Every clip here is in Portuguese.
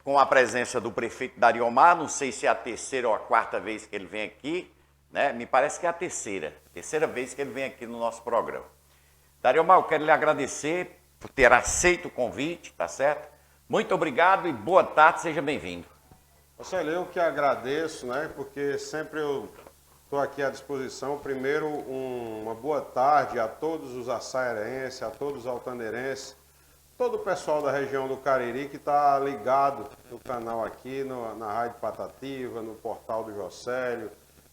com a presença do prefeito Dariomar, não sei se é a terceira ou a quarta vez que ele vem aqui, né? Me parece que é a terceira vez que ele vem aqui no nosso programa. Dariomar, eu quero lhe agradecer por ter aceito o convite, tá certo? Muito obrigado e boa tarde, seja bem-vindo. Marcelo, eu que agradeço, né? Porque sempre eu estou aqui à disposição. Primeiro, uma boa tarde a todos os açaierenses, a todos os altaneirenses, todo o pessoal da região do Cariri que está ligado no canal aqui, na Rádio Patativa, no portal do Jocélio,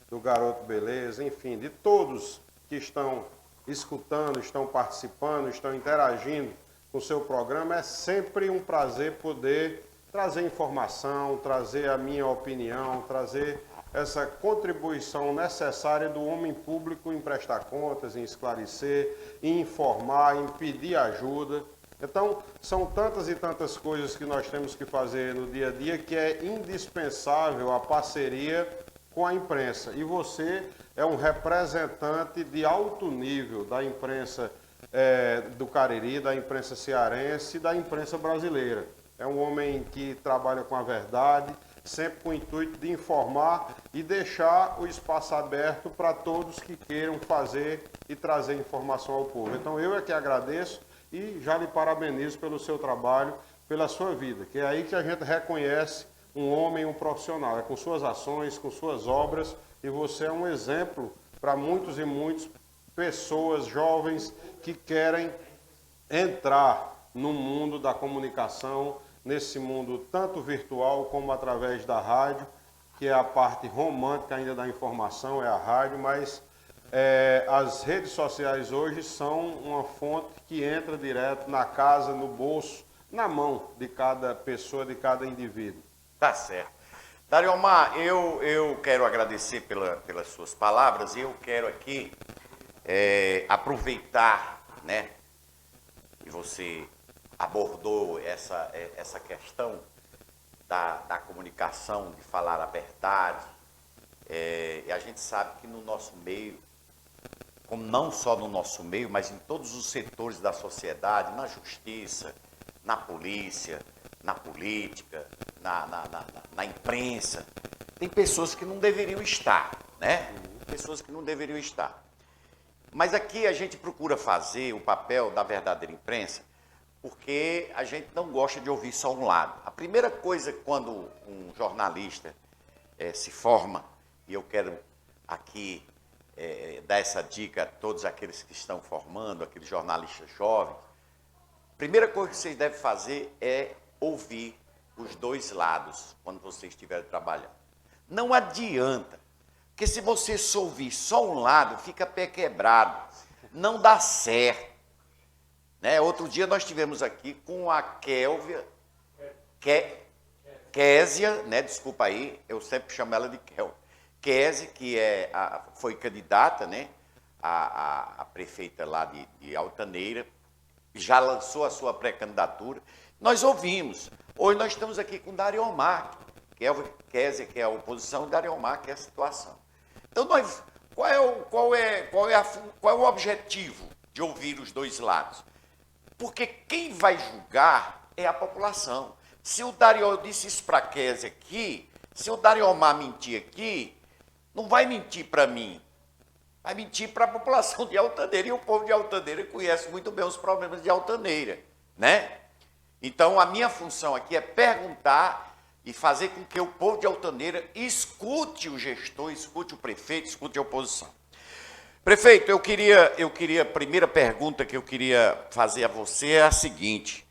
do Garoto Beleza, enfim, de todos que estão escutando, estão participando, estão interagindo com o seu programa. É sempre um prazer poder trazer informação, trazer a minha opinião, trazer essa contribuição necessária do homem público em prestar contas, em esclarecer, em informar, em pedir ajuda. Então, são tantas e tantas coisas que nós temos que fazer no dia a dia que é indispensável a parceria com a imprensa. E você é um representante de alto nível da imprensa do Cariri, da imprensa cearense e da imprensa brasileira. É um homem que trabalha com a verdade, sempre com o intuito de informar e deixar o espaço aberto para todos que queiram fazer e trazer informação ao povo. Então, eu é que agradeço e já lhe parabenizo pelo seu trabalho, pela sua vida, que é aí que a gente reconhece um homem, um profissional, é com suas ações, com suas obras, e você é um exemplo para muitos e muitas pessoas jovens que querem entrar no mundo da comunicação, nesse mundo tanto virtual como através da rádio, que é a parte romântica ainda da informação, é a rádio, mas as redes sociais hoje são uma fonte que entra direto na casa, no bolso, na mão de cada pessoa, de cada indivíduo. Tá certo. Dariomar, eu quero agradecer pelas suas palavras e eu quero aqui aproveitar, né, que você abordou essa questão da comunicação, de falar a verdade. E a gente sabe que no nosso meio, como não só no nosso meio, mas em todos os setores da sociedade, na justiça, na polícia, na política, na imprensa, tem pessoas que não deveriam estar, né? Pessoas que não deveriam estar. Mas aqui a gente procura fazer o papel da verdadeira imprensa, porque a gente não gosta de ouvir só um lado. A primeira coisa quando um jornalista se forma, e eu quero aqui dar essa dica a todos aqueles que estão formando, aqueles jornalistas jovens, a primeira coisa que vocês devem fazer é ouvir os dois lados quando você estiver trabalhando. Não adianta, porque se você só ouvir só um lado, fica pé quebrado, não dá certo. Né? Outro dia nós estivemos aqui com a Késia, né? Desculpa aí, eu sempre chamo ela de Késia, que foi candidata, né? a prefeita lá de Altaneira, já lançou a sua pré-candidatura. Nós ouvimos. Hoje nós estamos aqui com Dariomar, que é o Késia, que é a oposição, e Dariomar, que é a situação. Então, qual é o objetivo de ouvir os dois lados? Porque quem vai julgar é a população. Se o Dariomar, eu disse isso para a Késia aqui, se o Dariomar mentir aqui, não vai mentir para mim, vai mentir para a população de Altaneira. E o povo de Altaneira conhece muito bem os problemas de Altaneira, né? Então, a minha função aqui é perguntar e fazer com que o povo de Altaneira escute o gestor, escute o prefeito, escute a oposição. Prefeito, a primeira pergunta que eu queria fazer a você é a seguinte: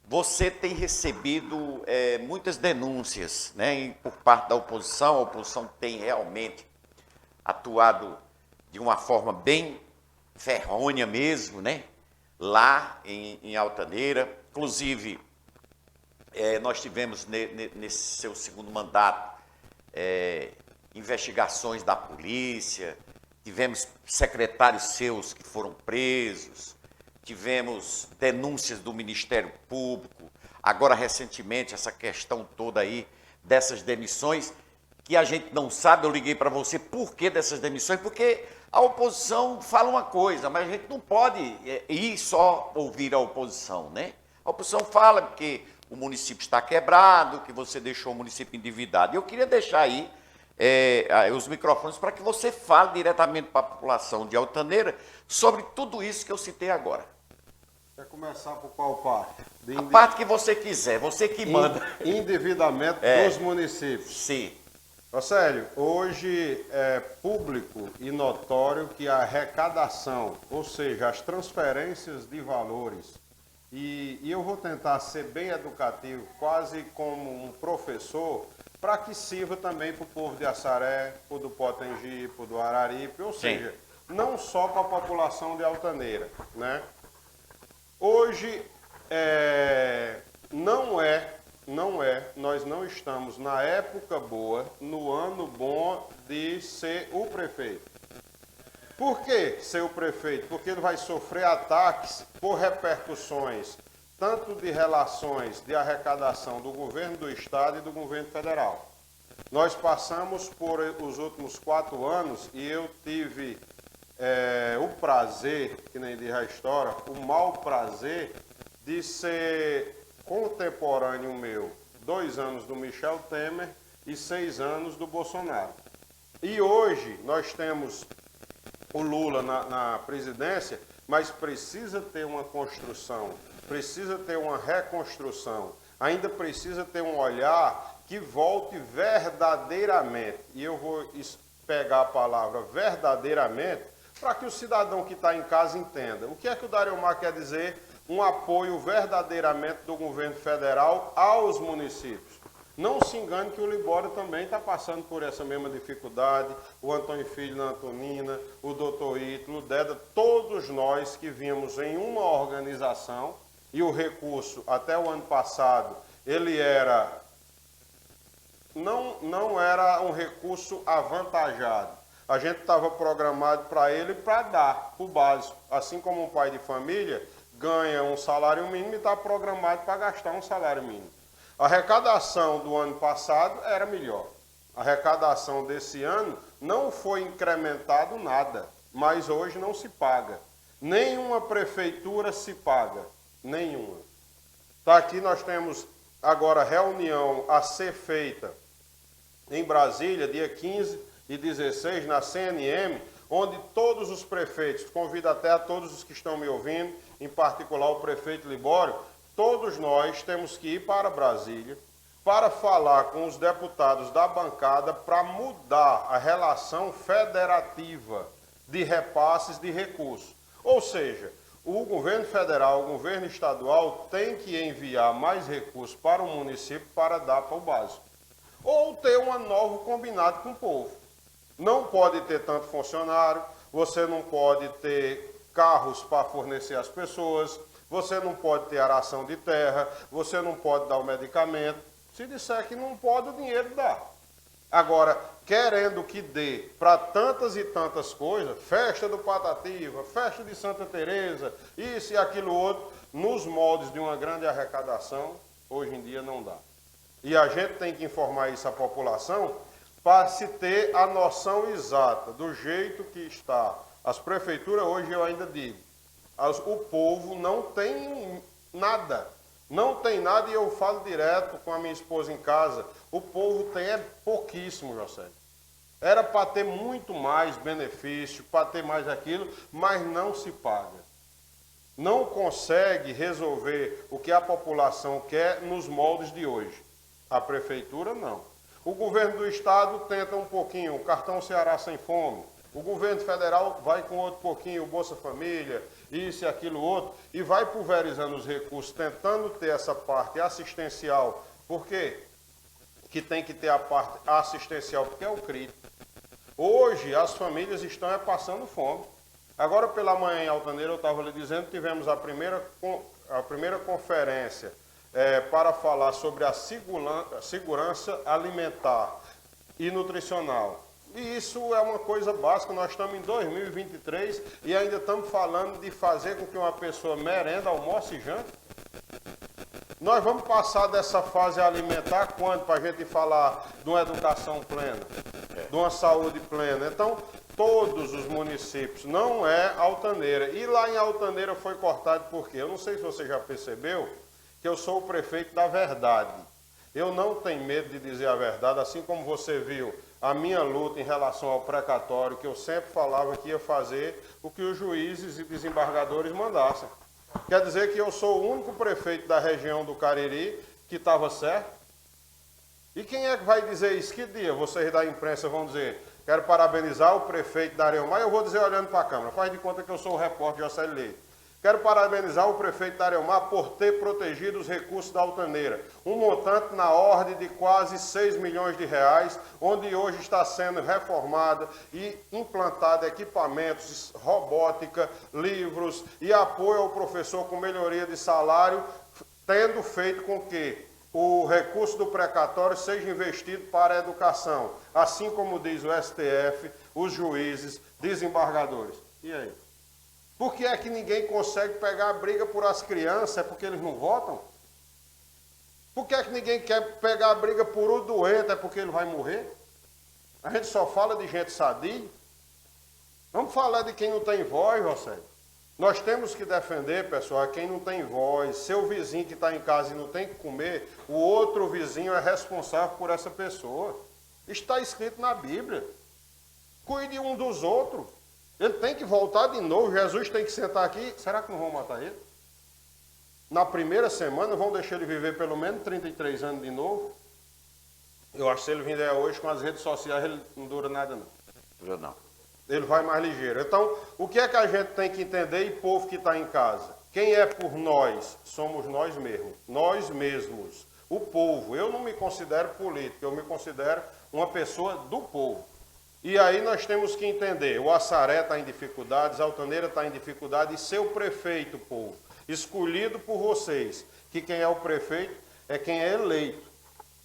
você tem recebido muitas denúncias, né, por parte da oposição. A oposição tem realmente atuado de uma forma bem ferronha mesmo, né, lá em Altaneira. Inclusive, nós tivemos nesse seu segundo mandato investigações da polícia, tivemos secretários seus que foram presos, tivemos denúncias do Ministério Público, agora recentemente essa questão toda aí dessas demissões, que a gente não sabe. Eu liguei para você, por que dessas demissões? Porque a oposição fala uma coisa, mas a gente não pode ir só ouvir a oposição, né? A oposição fala que o município está quebrado, que você deixou o município endividado. E eu queria deixar aí os microfones para que você fale diretamente para a população de Altaneira sobre tudo isso que eu citei agora. Quer começar por qual parte? A parte que você quiser, você que manda. Endividamento dos municípios. Sim. Sério, hoje é público e notório que a arrecadação, ou seja, as transferências de valores, e eu vou tentar ser bem educativo, quase como um professor, para que sirva também para o povo de Assaré, para o do Potengi, para o do Araripe, ou seja, não só para a população de Altaneira, né? Hoje, nós não estamos na época boa, no ano bom de ser o prefeito. Por que ser o prefeito? Porque ele vai sofrer ataques por repercussões, tanto de relações de arrecadação do governo do estado e do governo federal. Nós passamos por os últimos 4 anos e eu tive o prazer, que nem diz a história, o mau prazer de ser contemporâneo meu, 2 anos do Michel Temer e 6 anos do Bolsonaro. E hoje nós temos o Lula na presidência, mas precisa ter uma construção, precisa ter uma reconstrução, ainda precisa ter um olhar que volte verdadeiramente, e eu vou pegar a palavra verdadeiramente, para que o cidadão que está em casa entenda. O que é que o Dariomar quer dizer? Um apoio verdadeiramente do governo federal aos municípios. Não se engane que o Libório também está passando por essa mesma dificuldade, o Antônio Filho na Antonina, o doutor Ítalo, o Deda, todos nós que vimos em uma organização, e o recurso até o ano passado, ele não era um recurso avantajado. A gente estava programado para ele para dar o básico. Assim como um pai de família ganha um salário mínimo e está programado para gastar um salário mínimo. A arrecadação do ano passado era melhor. A arrecadação desse ano não foi incrementado nada, mas hoje não se paga. Nenhuma prefeitura se paga, nenhuma. Tá, aqui nós temos agora reunião a ser feita em Brasília, dia 15 e 16, na CNM, onde todos os prefeitos, convido até a todos os que estão me ouvindo, em particular o prefeito Libório, todos nós temos que ir para Brasília para falar com os deputados da bancada para mudar a relação federativa de repasses de recursos. Ou seja, o governo federal, o governo estadual tem que enviar mais recursos para o município para dar para o básico. Ou ter um novo combinado com o povo. Não pode ter tanto funcionário, você não pode ter carros para fornecer às pessoas, você não pode ter aração de terra, você não pode dar o medicamento. Se disser que não pode, o dinheiro dá. Agora, querendo que dê para tantas e tantas coisas, festa do Patativa, festa de Santa Teresa, isso e aquilo outro, nos moldes de uma grande arrecadação, hoje em dia não dá. E a gente tem que informar isso à população para se ter a noção exata do jeito que está. As prefeituras, hoje eu ainda digo, o povo não tem nada. Não tem nada, e eu falo direto com a minha esposa em casa, o povo tem pouquíssimo, José. Era para ter muito mais benefício, para ter mais aquilo, mas não se paga. Não consegue resolver o que a população quer nos moldes de hoje. A prefeitura não. O governo do estado tenta um pouquinho, o cartão Ceará Sem Fome. O governo federal vai com outro pouquinho, o Bolsa Família, isso e aquilo outro, e vai pulverizando os recursos, tentando ter essa parte assistencial. Por quê? Que tem que ter a parte assistencial, porque é o crítico. Hoje as famílias estão passando fome. Agora pela manhã em Altaneira, eu estava lhe dizendo, tivemos a primeira conferência para falar sobre a segurança alimentar e nutricional. E isso é uma coisa básica, nós estamos em 2023 e ainda estamos falando de fazer com que uma pessoa merenda, almoce e jante. Nós vamos passar dessa fase alimentar quando? Para a gente falar de uma educação plena, de uma saúde plena. Então, todos os municípios, não é Altaneira. E lá em Altaneira foi cortado por quê? Eu não sei se você já percebeu, que eu sou o prefeito da verdade. Eu não tenho medo de dizer a verdade, assim como você viu a minha luta em relação ao precatório, que eu sempre falava que ia fazer o que os juízes e desembargadores mandassem. Quer dizer que eu sou o único prefeito da região do Cariri que estava certo? E quem é que vai dizer isso? Que dia vocês da imprensa vão dizer: quero parabenizar o prefeito da Areomar? Eu vou dizer olhando para a câmera, faz de conta que eu sou o repórter de José Leite. Quero parabenizar o prefeito da Areomar por ter protegido os recursos da Altaneira. Um montante na ordem de quase 6 milhões de reais, onde hoje está sendo reformada e implantada equipamentos, robótica, livros e apoio ao professor com melhoria de salário, tendo feito com que o recurso do precatório seja investido para a educação, assim como diz o STF, os juízes, desembargadores. E aí? Por que é que ninguém consegue pegar a briga por as crianças? É porque eles não votam? Por que é que ninguém quer pegar a briga por o doente? É porque ele vai morrer? A gente só fala de gente sadia. Vamos falar de quem não tem voz, José. Nós temos que defender, pessoal, quem não tem voz. Seu vizinho que está em casa e não tem que comer, o outro vizinho é responsável por essa pessoa. Está escrito na Bíblia. Cuide um dos outros. Ele tem que voltar de novo, Jesus tem que sentar aqui. Será que não vão matar ele? Na primeira semana vão deixar ele viver pelo menos 33 anos de novo? Eu acho que se ele vier hoje com as redes sociais, ele não dura nada não. Eu não. Ele vai mais ligeiro. Então, o que é que a gente tem que entender, e povo que está em casa? Quem é por nós? Somos nós mesmos. Nós mesmos. O povo. Eu não me considero político, eu me considero uma pessoa do povo. E aí nós temos que entender, o Assaré está em dificuldades, a Altaneira está em dificuldade, e seu prefeito, povo, escolhido por vocês, que quem é o prefeito é quem é eleito.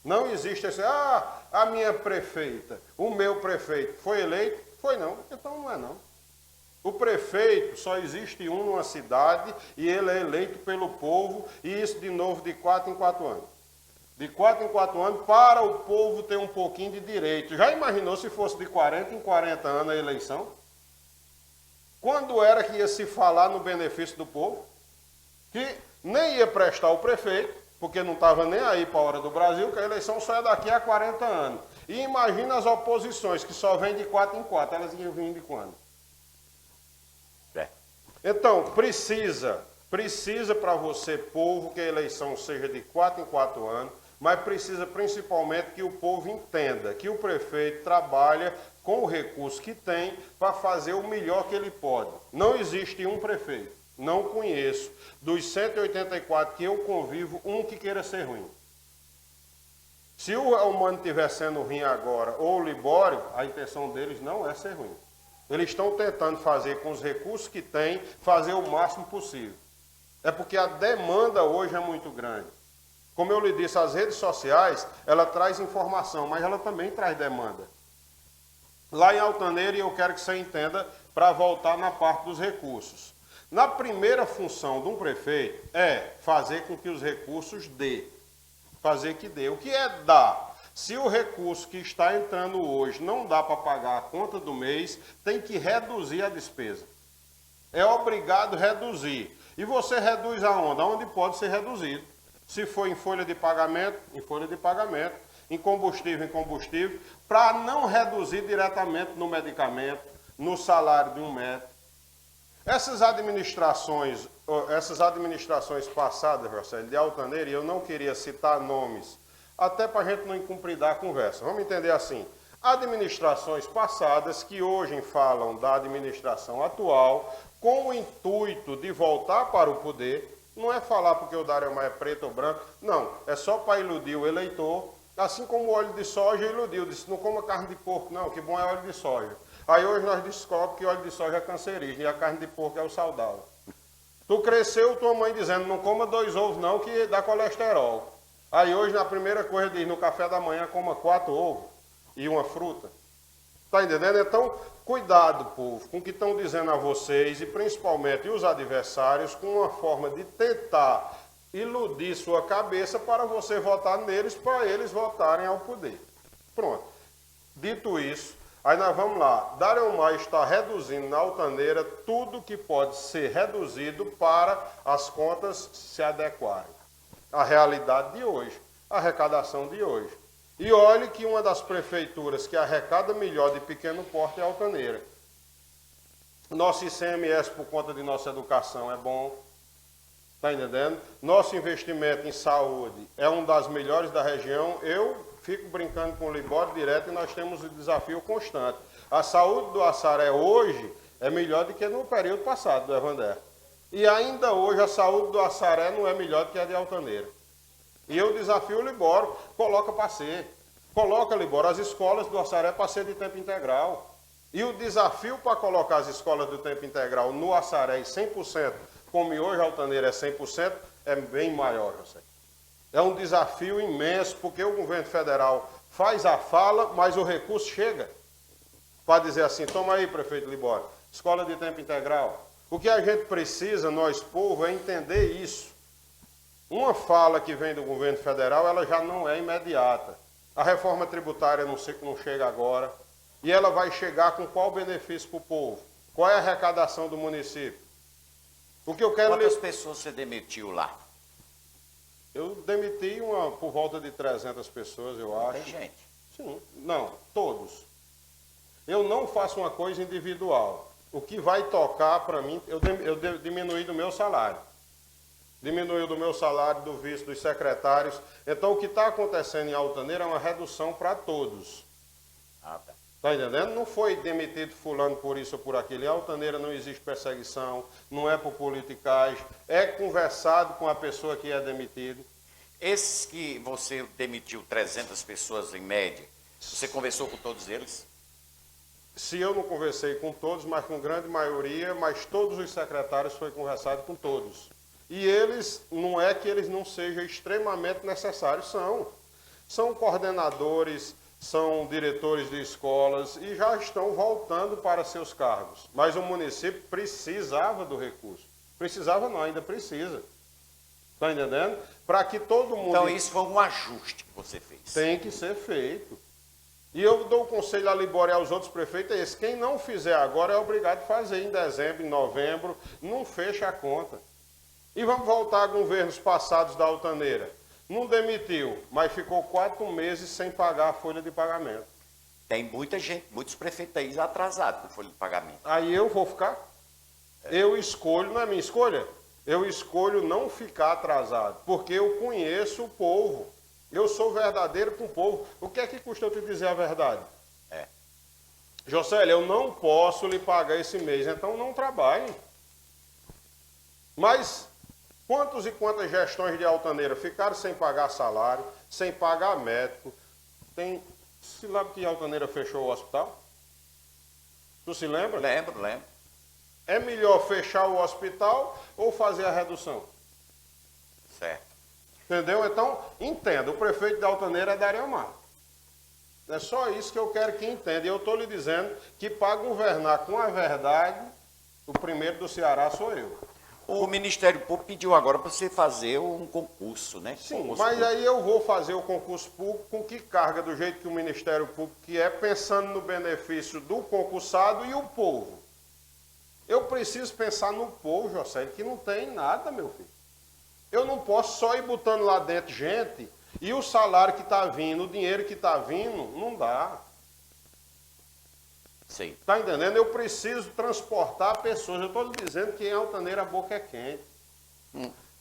Não existe esse, a minha prefeita, o meu prefeito, foi eleito? Foi não, então não é não. O prefeito só existe um numa cidade e ele é eleito pelo povo, e isso de novo de 4 em 4 anos. De 4 em 4 anos, para o povo ter um pouquinho de direito. Já imaginou se fosse de 40 em 40 anos a eleição? Quando era que ia se falar no benefício do povo? Que nem ia prestar o prefeito, porque não estava nem aí para a hora do Brasil, que a eleição só é daqui a 40 anos. E imagina as oposições, que só vêm de 4 em 4, elas iam vir de quando? Então, precisa para você, povo, que a eleição seja de 4 em 4 anos, mas precisa principalmente que o povo entenda que o prefeito trabalha com o recurso que tem para fazer o melhor que ele pode. Não existe um prefeito, não conheço, dos 184 que eu convivo, um que queira ser ruim. Se o Elmano estiver sendo ruim agora, ou o Libório, a intenção deles não é ser ruim. Eles estão tentando fazer com os recursos que têm, fazer o máximo possível. É porque a demanda hoje é muito grande. Como eu lhe disse, as redes sociais, ela traz informação, mas ela também traz demanda. Lá em Altaneira, e eu quero que você entenda, para voltar na parte dos recursos. Na primeira função de um prefeito é fazer com que os recursos dê. Fazer que dê. O que é dar? Se o recurso que está entrando hoje não dá para pagar a conta do mês, tem que reduzir a despesa. É obrigado a reduzir. E você reduz aonde? Aonde pode ser reduzido. Se for em folha de pagamento, em folha de pagamento. Em combustível, para não reduzir diretamente no medicamento, no salário de um médico. Essas administrações passadas, José, de Altaneira, e eu não queria citar nomes, até para a gente não incumpridar a conversa. Vamos entender assim. Administrações passadas que hoje falam da administração atual, com o intuito de voltar para o poder, não é falar porque o Dario é preto ou branco, não, é só para iludir o eleitor, assim como o óleo de soja iludiu, disse, não coma carne de porco, não, que bom é óleo de soja. Aí hoje nós descobrimos que óleo de soja é cancerígeno e a carne de porco é o saudável. Tu cresceu, tua mãe dizendo, não coma 2 ovos não, que dá colesterol. Aí hoje na primeira coisa diz, no café da manhã coma 4 ovos e uma fruta. Está entendendo? Então, cuidado, povo, com o que estão dizendo a vocês e principalmente os adversários, com uma forma de tentar iludir sua cabeça para você votar neles, para eles votarem ao poder. Pronto. Dito isso, aí nós vamos lá. Dario Maia está reduzindo na Altaneira tudo que pode ser reduzido para as contas se adequarem. a realidade de hoje, a arrecadação de hoje. E olhe que uma das prefeituras que arrecada melhor de pequeno porte é Altaneira. Nosso ICMS, por conta de nossa educação, é bom. Está entendendo? Nosso investimento em saúde é um das melhores da região. Eu fico brincando com o Libório direto e nós temos um desafio constante. A saúde do Assaré hoje é melhor do que no período passado do Evander. E ainda hoje a saúde do Assaré não é melhor do que a de Altaneira. E eu desafio o Libório, coloca para ser. Coloca, Libório, as escolas do Assaré para ser de tempo integral. E o desafio para colocar as escolas do tempo integral no Assaré em 100%, como hoje a Altaneira é 100%, é bem maior, eu sei. É um desafio imenso, porque o governo federal faz a fala, mas o recurso chega para dizer assim, toma aí, prefeito Libório, escola de tempo integral. O que a gente precisa, nós, povo, é entender isso. Uma fala que vem do governo federal, ela já não é imediata. A reforma tributária não chega agora. E ela vai chegar com qual benefício para o povo? Qual é a arrecadação do município? O que eu quero... Quantas pessoas você demitiu lá? Eu demiti por volta de 300 pessoas, eu acho. Tem gente? Sim. Não, todos. Eu não faço uma coisa individual. O que vai tocar para mim, eu diminuí do meu salário. Diminuiu do meu salário, do vice, dos secretários. Então, o que está acontecendo em Altaneira é uma redução para todos. Ah, tá. Está entendendo? Não foi demitido fulano por isso ou por aquilo. Em Altaneira não existe perseguição, não é por politicagem. É conversado com a pessoa que é demitido. Esses que você demitiu 300 pessoas em média, você conversou com todos eles? Se eu não conversei com todos, mas com grande maioria, mas todos os secretários foi conversado com todos. E eles, não é que eles não sejam extremamente necessários, são coordenadores, são diretores de escolas e já estão voltando para seus cargos. Mas o município precisava do recurso. Precisava não, ainda precisa. Está entendendo? Para que todo mundo... Então isso foi um ajuste que você fez. Tem que ser feito. E eu dou o conselho a Libório e aos outros prefeitos, é esse. Quem não fizer agora é obrigado a fazer em dezembro, em novembro, não fecha a conta. E vamos voltar a governos passados da Altaneira. Não demitiu, mas ficou 4 meses sem pagar a folha de pagamento. Tem muita gente, muitos prefeitos aí atrasados com folha de pagamento. Aí eu vou ficar? Eu escolho, não é minha escolha? Eu escolho não ficar atrasado, porque eu conheço o povo. Eu sou verdadeiro com o povo. O que é que custa eu te dizer a verdade? Jocélio, eu não posso lhe pagar esse mês, então não trabalhe. Mas quantos e quantas gestões de Altaneira ficaram sem pagar salário, sem pagar médico? Se lembra que Altaneira fechou o hospital? Tu se lembra? Lembro. É melhor fechar o hospital ou fazer a redução? Certo. Entendeu? Então, entenda, o prefeito de Altaneira é Dario Amado. É só isso que eu quero que entenda. E eu estou lhe dizendo que para governar com a verdade, o primeiro do Ceará sou eu. O Ministério Público pediu agora para você fazer um concurso, né? Sim, concurso mas público. aí eu vou fazer o concurso público com que carga, do jeito que o Ministério Público que é, pensando no benefício do concursado e o povo. Eu preciso pensar no povo, José, que não tem nada, meu filho. Eu não posso só ir botando lá dentro gente e o salário que está vindo, o dinheiro que está vindo, não dá. Sim. Está entendendo? Eu preciso transportar pessoas. Eu estou lhe dizendo que em Altaneira a boca é quente.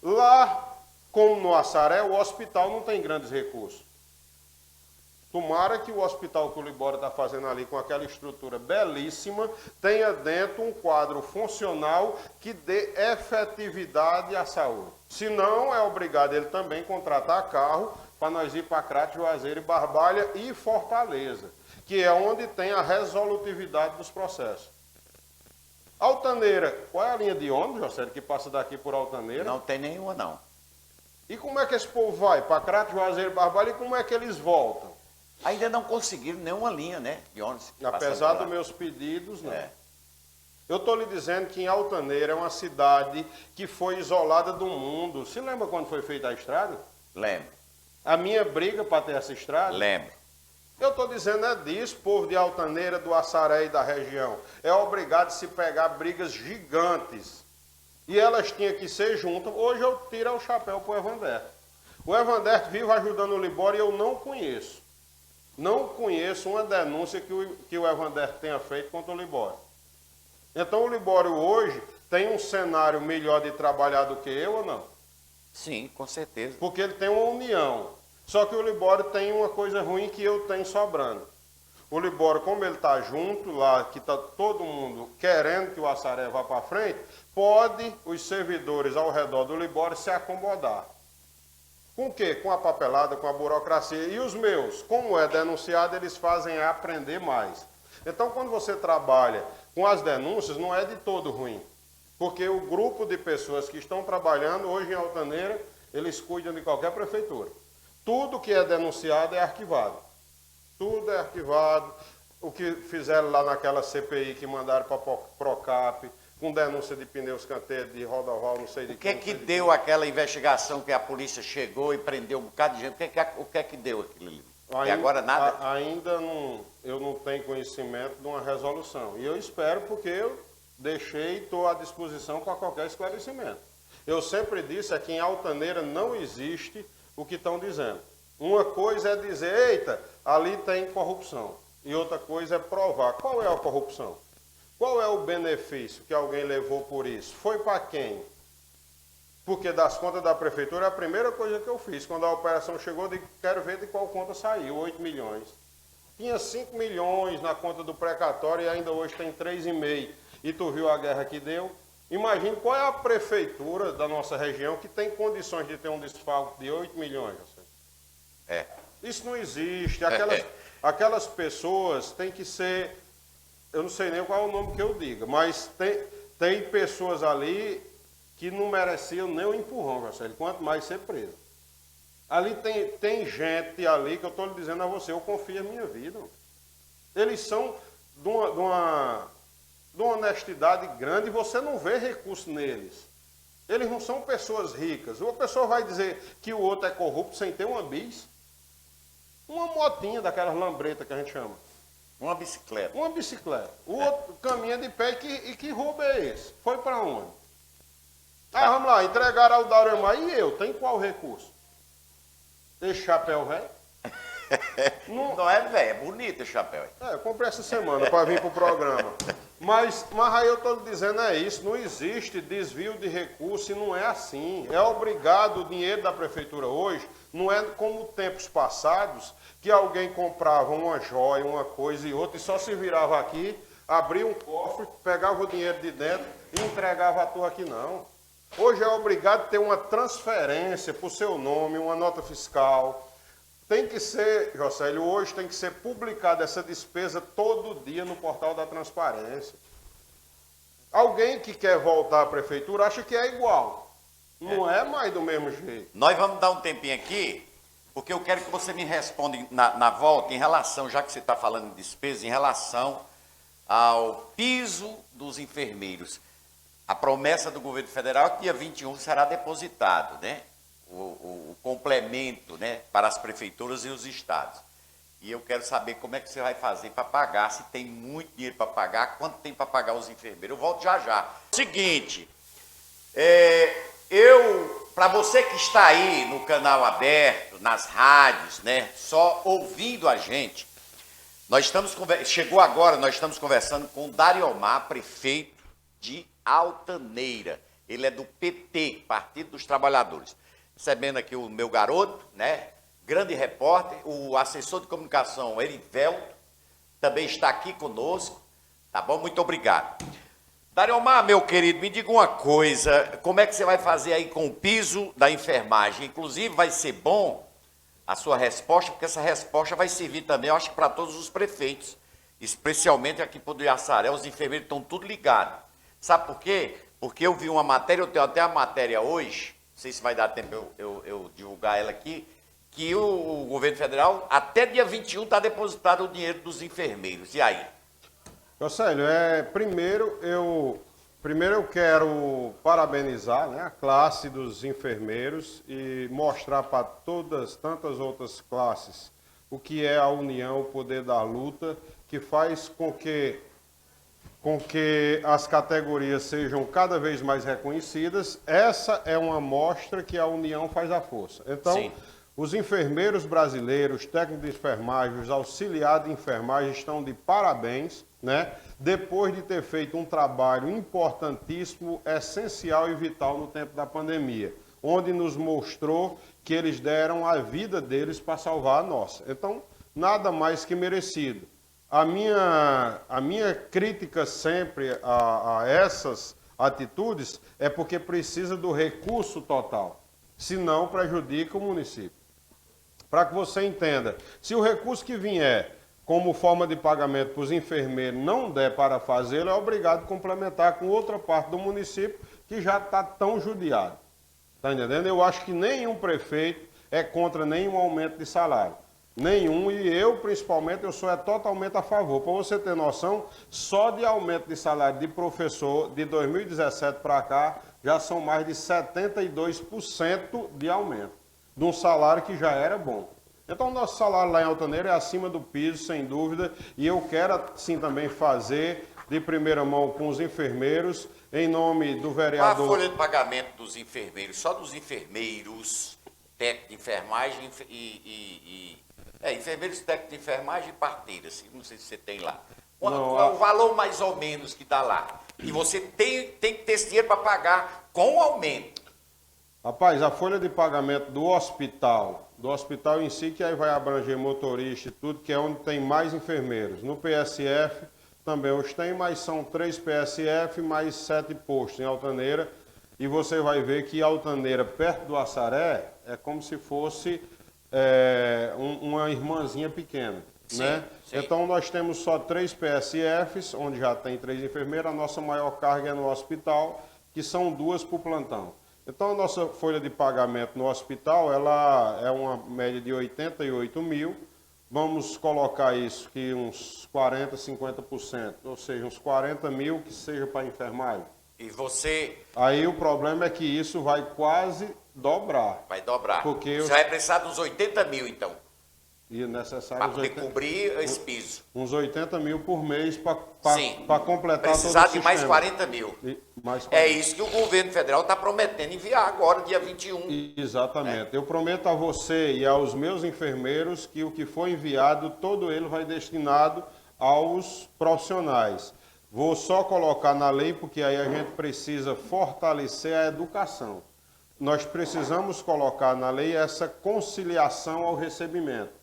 Lá, como no Assaré, o hospital não tem grandes recursos. Tomara que o hospital que o Libório está fazendo ali, com aquela estrutura belíssima, tenha dentro um quadro funcional que dê efetividade à saúde. Se não, é obrigado ele também contratar carro para nós ir para Crato, Juazeiro, Barbalha e Fortaleza, que é onde tem a resolutividade dos processos. Altaneira, qual é a linha de ônibus, José, que passa daqui por Altaneira? Não tem nenhuma, não. E como é que esse povo vai? Para Crato, Juazeiro, Barbalha, e como é que eles voltam? Ainda não conseguiram nenhuma linha, né, de ônibus. Apesar dos meus pedidos, não. É. Eu estou lhe dizendo que em Altaneira é uma cidade que foi isolada do mundo. Se lembra quando foi feita a estrada? Lembro. A minha briga para ter essa estrada? Lembro. Eu estou dizendo é disso, povo de Altaneira, do Assaré e da região. É obrigado a se pegar brigas gigantes. E elas tinham que ser juntas. Hoje eu tiro o chapéu para o Evander. O Evanderto vive ajudando o Libório e eu não conheço. Não conheço uma denúncia que o Evanderto tenha feito contra o Libório. Então o Libório hoje tem um cenário melhor de trabalhar do que eu ou não? Sim, com certeza. Porque ele tem uma união. Só que o Libório tem uma coisa ruim que eu tenho sobrando. O Libório, como ele está junto lá, que está todo mundo querendo que o Assaré vá para frente, pode os servidores ao redor do Libório se acomodar. Com o quê? Com a papelada, com a burocracia. E os meus, como é denunciado, eles fazem aprender mais. Então, quando você trabalha com as denúncias, não é de todo ruim. Porque o grupo de pessoas que estão trabalhando hoje em Altaneira, eles cuidam de qualquer prefeitura. Tudo que é denunciado é arquivado. Tudo é arquivado. O que fizeram lá naquela CPI que mandaram para a Procap, com denúncia de pneus canteiros, de rodoval, não sei de quem. O que deu aquela investigação que a polícia chegou e prendeu um bocado de gente? O que é que deu aquilo ali? E agora nada? Ainda não, eu não tenho conhecimento de uma resolução. E eu espero, porque eu deixei e estou à disposição para qualquer esclarecimento. Eu sempre disse que em Altaneira não existe o que estão dizendo. Uma coisa é dizer, eita, ali tem corrupção. E outra coisa é provar. Qual é a corrupção? Qual é o benefício que alguém levou por isso? Foi para quem? Porque das contas da prefeitura, a primeira coisa que eu fiz, quando a operação chegou, eu disse, quero ver de qual conta saiu, 8 milhões. Tinha 5 milhões na conta do precatório e ainda hoje tem 3,5. E tu viu a guerra que deu? Imagine qual é a prefeitura da nossa região que tem condições de ter um desfalque de 8 milhões. É. Isso não existe. Aquelas pessoas têm que ser, eu não sei nem qual é o nome que eu diga, mas tem pessoas ali que não mereciam nem o empurrão, Marcelo, quanto mais ser preso. Ali tem gente ali que eu estou lhe dizendo a você, eu confio na minha vida. Eles são de uma honestidade grande e você não vê recurso neles. Eles não são pessoas ricas. Uma pessoa vai dizer que o outro é corrupto sem ter uma bis. Uma motinha daquelas lambretas que a gente chama. Uma bicicleta. Uma bicicleta. O outro caminha de pé e que roubo é esse? Foi para onde? Ah, vamos lá, entregaram ao Dauremar. E eu? Tem qual recurso? Esse chapéu velho? Não é velho, é bonito esse chapéu. Eu comprei essa semana para vir para o programa. Mas aí eu estou lhe dizendo isso, não existe desvio de recurso e não é assim. É obrigado o dinheiro da prefeitura hoje, não é como tempos passados, que alguém comprava uma joia, uma coisa e outra, e só se virava aqui, abria um cofre, pegava o dinheiro de dentro e entregava a tu aqui, não. Hoje é obrigado a ter uma transferência para o seu nome, uma nota fiscal. Tem que ser, Jocélio, hoje tem que ser publicada essa despesa todo dia no portal da transparência. Alguém que quer voltar à prefeitura acha que é igual. Não é mais do mesmo jeito. Nós vamos dar um tempinho aqui, porque eu quero que você me responda na volta, em relação, já que você está falando de despesa, em relação ao piso dos enfermeiros. A promessa do governo federal é que dia 21 será depositado, né? O complemento, né, para as prefeituras e os estados. E eu quero saber como é que você vai fazer para pagar, se tem muito dinheiro para pagar, quanto tem para pagar os enfermeiros. Eu volto já já. Seguinte, para você que está aí no canal aberto, nas rádios, né, só ouvindo a gente, chegou agora, nós estamos conversando com o Dariomar, prefeito de Altaneira. Ele é do PT, Partido dos Trabalhadores. Recebendo aqui o meu garoto, né? Grande repórter, o assessor de comunicação Erivelto, também está aqui conosco, tá bom? Muito obrigado. Dariomar, meu querido, me diga uma coisa, como é que você vai fazer aí com o piso da enfermagem? Inclusive, vai ser bom a sua resposta, porque essa resposta vai servir também, eu acho, para todos os prefeitos, especialmente aqui para o Iaçaré, os enfermeiros estão tudo ligados. Sabe por quê? Porque eu vi uma matéria, eu tenho até a matéria hoje, não sei se vai dar tempo eu divulgar ela aqui, que o governo federal, até dia 21, está depositado o dinheiro dos enfermeiros. E aí? Jocélio, primeiro eu quero parabenizar, né, a classe dos enfermeiros e mostrar para tantas outras classes o que é a união, o poder da luta, que faz com que com que as categorias sejam cada vez mais reconhecidas. Essa é uma mostra que a união faz a força. Então, Sim. os enfermeiros brasileiros, técnicos de enfermagem, os auxiliares de enfermagem estão de parabéns, né? Depois de ter feito um trabalho importantíssimo, essencial e vital no tempo da pandemia, onde nos mostrou que eles deram a vida deles para salvar a nossa. Então, nada mais que merecido. A minha crítica sempre a essas atitudes é porque precisa do recurso total, senão prejudica o município. Para que você entenda, se o recurso que vier como forma de pagamento para os enfermeiros não der para fazê-lo, é obrigado a complementar com outra parte do município que já está tão judiado. Está entendendo? Eu acho que nenhum prefeito é contra nenhum aumento de salário. Nenhum, e eu, principalmente, eu sou totalmente a favor. Para você ter noção, só de aumento de salário de professor, de 2017 para cá, já são mais de 72% de aumento, de um salário que já era bom. Então, o nosso salário lá em Altaneira é acima do piso, sem dúvida, e eu quero, assim, também fazer de primeira mão com os enfermeiros, em nome do vereador... Qual a folha de pagamento dos enfermeiros? Só dos enfermeiros, técnicos de enfermagem enfermeiros, técnicos de enfermagem e parteiras, não sei se você tem lá. Qual é o valor mais ou menos que dá lá? E você tem que ter esse dinheiro para pagar com o aumento. Rapaz, a folha de pagamento do hospital em si, que aí vai abranger motorista e tudo, que é onde tem mais enfermeiros. No PSF também os tem, mas são 3 PSF mais 7 postos em Altaneira. E você vai ver que Altaneira, perto do Assaré, é como se fosse uma irmãzinha pequena. Sim, né? sim. Então nós temos só 3 PSFs, onde já tem 3 enfermeiras. A nossa maior carga é no hospital, que são 2 por plantão. Então a nossa folha de pagamento no hospital, ela é uma média de 88 mil. Vamos colocar isso que uns 40%, 50%, ou seja, uns 40 mil que seja para enfermagem. E você... Aí o problema é que isso vai quase dobrar. Vai dobrar. Porque você vai precisar dos 80 mil, então, e necessário para poder cobrir esse piso. uns 80 mil por mês para completar precisar todo o de mais sistema. 40 mil. Mais 40. É isso que o governo federal está prometendo enviar agora, dia 21. Exatamente. Eu prometo a você e aos meus enfermeiros que o que for enviado, todo ele vai destinado aos profissionais. Vou só colocar na lei, porque aí a gente precisa fortalecer a educação. Nós precisamos colocar na lei essa conciliação ao recebimento.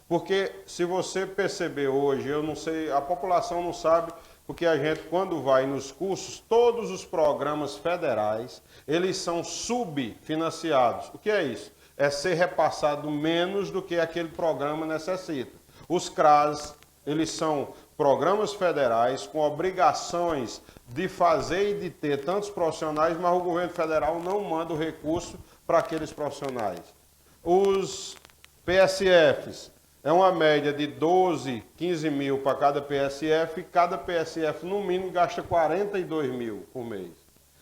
Porque se você perceber hoje, eu não sei, a população não sabe, porque a gente, quando vai nos cursos, todos os programas federais, eles são subfinanciados. O que é isso? É ser repassado menos do que aquele programa necessita. Os CRAS, eles são programas federais com obrigações de fazer e de ter tantos profissionais, mas o governo federal não manda o recurso para aqueles profissionais. Os PSFs, é uma média de 12, 15 mil para cada PSF, e cada PSF, no mínimo, gasta 42 mil por mês.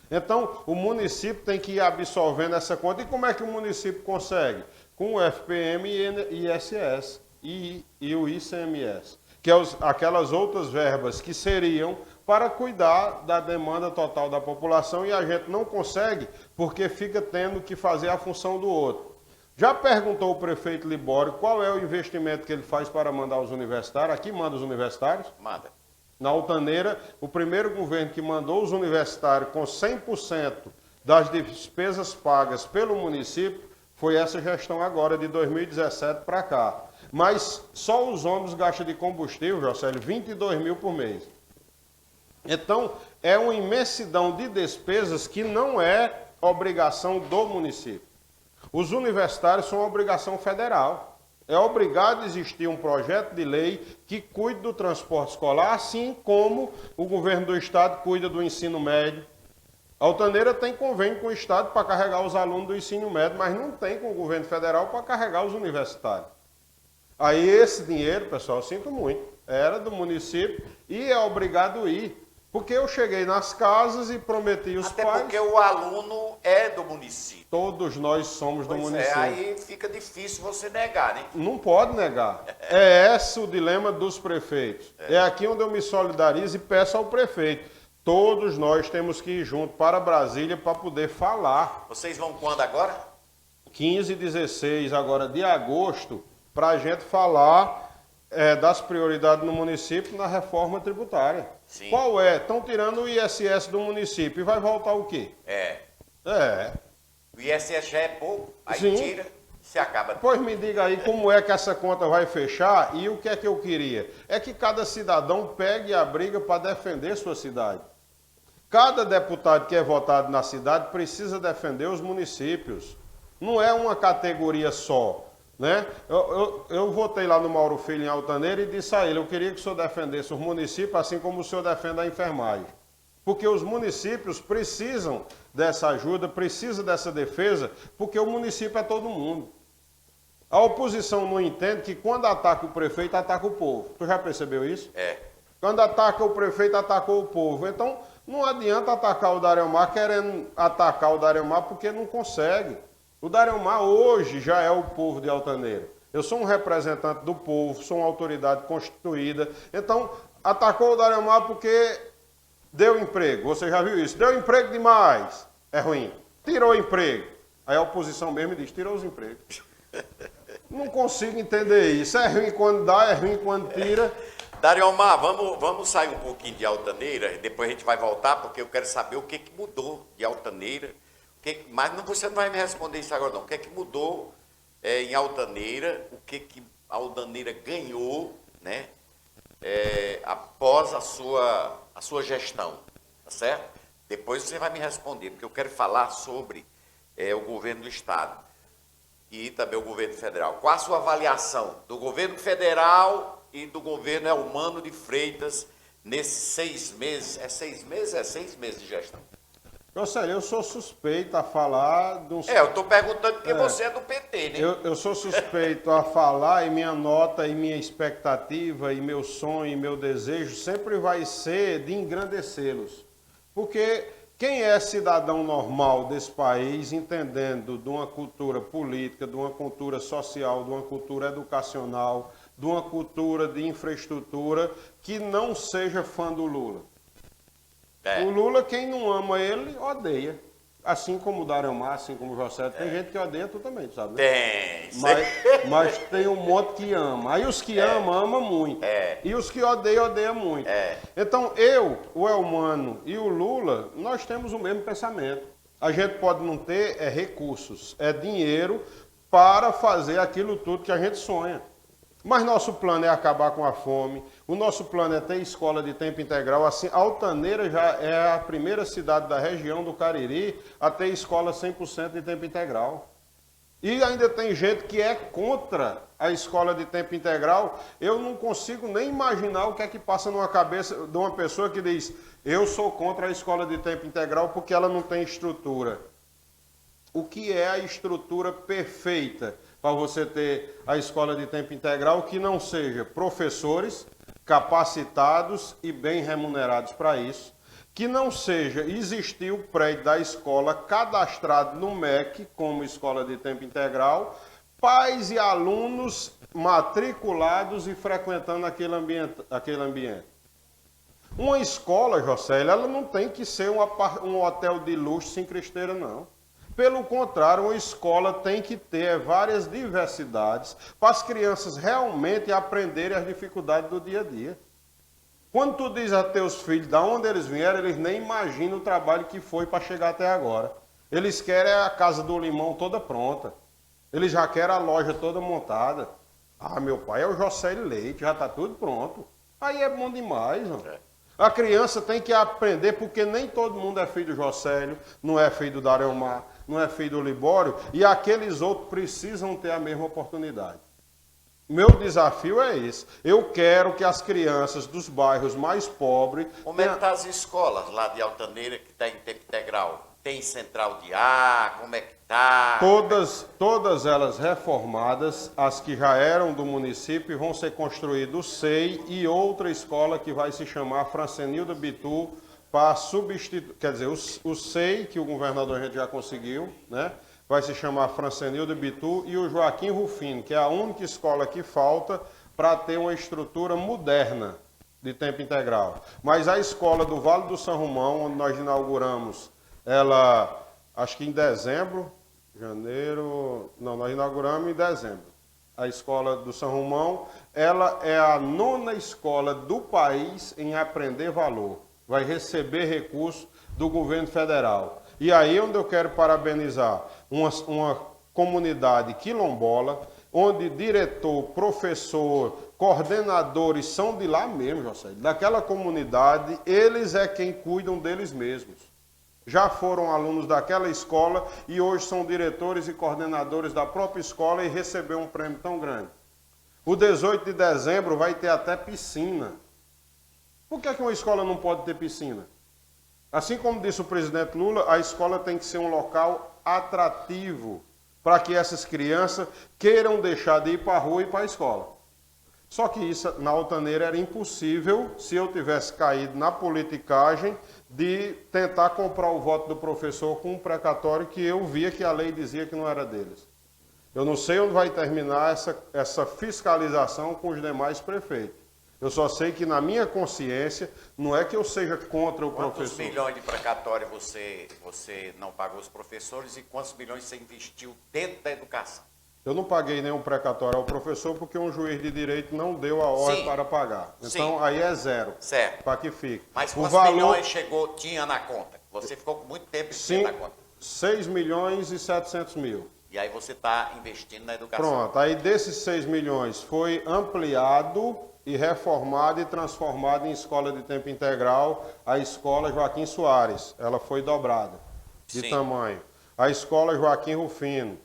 Então, o município tem que ir absorvendo essa conta. E como é que o município consegue? Com o FPM e ISS e o ICMS, que é aquelas outras verbas que seriam para cuidar da demanda total da população, e a gente não consegue porque fica tendo que fazer a função do outro. Já perguntou o prefeito Libório qual é o investimento que ele faz para mandar os universitários? Aqui manda os universitários? Manda. Na Altaneira, o primeiro governo que mandou os universitários com 100% das despesas pagas pelo município foi essa gestão agora, de 2017 para cá. Mas só os ônibus gastam de combustível, Jocélio, 22 mil por mês. Então, é uma imensidão de despesas que não é obrigação do município. Os universitários são uma obrigação federal. É obrigado a existir um projeto de lei que cuide do transporte escolar, assim como o governo do estado cuida do ensino médio. A Altaneira tem convênio com o estado para carregar os alunos do ensino médio, mas não tem com o governo federal para carregar os universitários. Aí esse dinheiro, pessoal, eu sinto muito, era do município e é obrigado a ir. Porque eu cheguei nas casas e prometi os Até pais. porque o aluno é do município. Todos nós somos do Pois município. aí fica difícil você negar, né? Não pode negar. É esse o dilema dos prefeitos. É aqui onde eu me solidarizo e peço ao prefeito. Todos nós temos que ir junto para Brasília para poder falar. Vocês vão quando agora? 15 e 16 agora de agosto, para a gente falar das prioridades no município na reforma tributária. Sim. Qual é? Estão tirando o ISS do município e vai voltar o quê? É. É. O ISS já é pouco, aí Sim. tira, se acaba. Pois me diga aí como é que essa conta vai fechar e o que é que eu queria? É que cada cidadão pegue a briga para defender sua cidade. Cada deputado que é votado na cidade precisa defender os municípios. Não é uma categoria só. Né? Eu votei lá no Mauro Filho em Altaneira e disse a ele, eu queria que o senhor defendesse os municípios assim como o senhor defende a enfermagem. Porque os municípios precisam dessa ajuda, precisam dessa defesa, porque o município é todo mundo. A oposição não entende que quando ataca o prefeito, ataca o povo. Tu já percebeu isso? É. Quando ataca o prefeito, atacou o povo. Então, não adianta atacar o Dariomar querendo atacar o Dariomar porque não consegue. O Dariomar hoje já é o povo de Altaneira. Eu sou um representante do povo, sou uma autoridade constituída. Então, atacou o Dariomar porque deu emprego. Você já viu isso? Deu emprego demais. É ruim. Tirou emprego. Aí a oposição mesmo diz, tirou os empregos. Não consigo entender isso. É ruim quando dá, é ruim quando tira. Dariomar, vamos sair um pouquinho de Altaneira, depois a gente vai voltar, porque eu quero saber o que mudou de Altaneira. Mas você não vai me responder isso agora não. O que é que mudou em Altaneira, o que Altaneira ganhou, né, após a sua gestão, tá certo? Depois você vai me responder, porque eu quero falar sobre o governo do Estado e também o governo federal. Qual a sua avaliação do governo federal e do governo Elmano de Freitas nesses 6 meses? É 6 meses? É 6 meses de gestão. José, eu sou suspeito a falar de um... eu estou perguntando porque você é do PT, né? Eu sou suspeito a falar e minha nota e minha expectativa e meu sonho e meu desejo sempre vai ser de engrandecê-los. Porque quem é cidadão normal desse país, entendendo de uma cultura política, de uma cultura social, de uma cultura educacional, de uma cultura de infraestrutura, que não seja fã do Lula? O Lula, quem não ama ele, odeia. Assim como o Dariomar, assim como o José. Tem gente que odeia, tu também, tu sabe, né? Tem. Mas tem um monte que ama. Aí os que amam muito. E os que odeiam muito. Então, o Elmano e o Lula, nós temos o mesmo pensamento. A gente pode não ter recursos, dinheiro para fazer aquilo tudo que a gente sonha. Mas nosso plano é acabar com a fome, o nosso plano é ter escola de tempo integral. Assim, Altaneira já é a primeira cidade da região do Cariri a ter escola 100% de tempo integral. E ainda tem gente que é contra a escola de tempo integral. Eu não consigo nem imaginar o que é que passa numa cabeça de uma pessoa que diz, eu sou contra a escola de tempo integral porque ela não tem estrutura. O que é a estrutura perfeita para você ter a escola de tempo integral que não seja professores capacitados e bem remunerados para isso, que não seja existir o prédio da escola cadastrado no MEC como escola de tempo integral, pais e alunos matriculados e frequentando aquele ambiente. Uma escola, José, ela não tem que ser um hotel de luxo sem cresteira, não. Pelo contrário, uma escola tem que ter várias diversidades para as crianças realmente aprenderem as dificuldades do dia a dia. Quando tu diz a teus filhos de onde eles vieram, eles nem imaginam o trabalho que foi para chegar até agora. Eles querem a casa do limão toda pronta. Eles já querem a loja toda montada. Ah, meu pai é o José Leite, já está tudo pronto. Aí é bom demais, mano. A criança tem que aprender, porque nem todo mundo é filho do Josélio, não é filho do Dariomar, não é filho do Libório, e aqueles outros precisam ter a mesma oportunidade. Meu desafio é esse. Eu quero que as crianças dos bairros mais pobres... Como é que estão as escolas lá de Altaneira que está em tempo integral? Tem central de ar? Como é que está? Todas elas reformadas, as que já eram do município, vão ser construídos o SEI e outra escola que vai se chamar Francenilda Bitu, para substituir, quer dizer, o SEI, que o governador a gente já conseguiu, né? Vai se chamar Francenildo Bitu, e o Joaquim Rufino, que é a única escola que falta para ter uma estrutura moderna de tempo integral. Mas a escola do Vale do São Romão, onde nós inauguramos ela, acho que em dezembro, janeiro, não, nós inauguramos em dezembro. A escola do São Romão, ela é a 9ª escola do país em aprender valor. Vai receber recursos do governo federal. E aí onde eu quero parabenizar uma comunidade quilombola, onde diretor, professor, coordenadores são de lá mesmo, José, daquela comunidade, eles é quem cuidam deles mesmos. Já foram alunos daquela escola e hoje são diretores e coordenadores da própria escola e receberam um prêmio tão grande. O 18 de dezembro vai ter até piscina. Por que uma escola não pode ter piscina? Assim como disse o presidente Lula, a escola tem que ser um local atrativo para que essas crianças queiram deixar de ir para a rua e para a escola. Só que isso na Altaneira era impossível se eu tivesse caído na politicagem de tentar comprar o voto do professor com um precatório que eu via que a lei dizia que não era deles. Eu não sei onde vai terminar essa fiscalização com os demais prefeitos. Eu só sei que na minha consciência, não é que eu seja contra o professor. Quantos milhões de precatório você não pagou os professores e quantos milhões você investiu dentro da educação? Eu não paguei nenhum precatório ao professor porque um juiz de direito não deu a ordem para pagar. Então, sim, aí é zero. Certo. Para que fique. Mas quantos milhões tinha na conta? Você ficou com muito tempo sem na conta. 6 milhões e 700 mil. E aí você está investindo na educação. Pronto. Aí desses 6 milhões foi ampliado e reformado e transformado em escola de tempo integral a escola Joaquim Soares. Ela foi dobrada de tamanho. A escola Joaquim Rufino.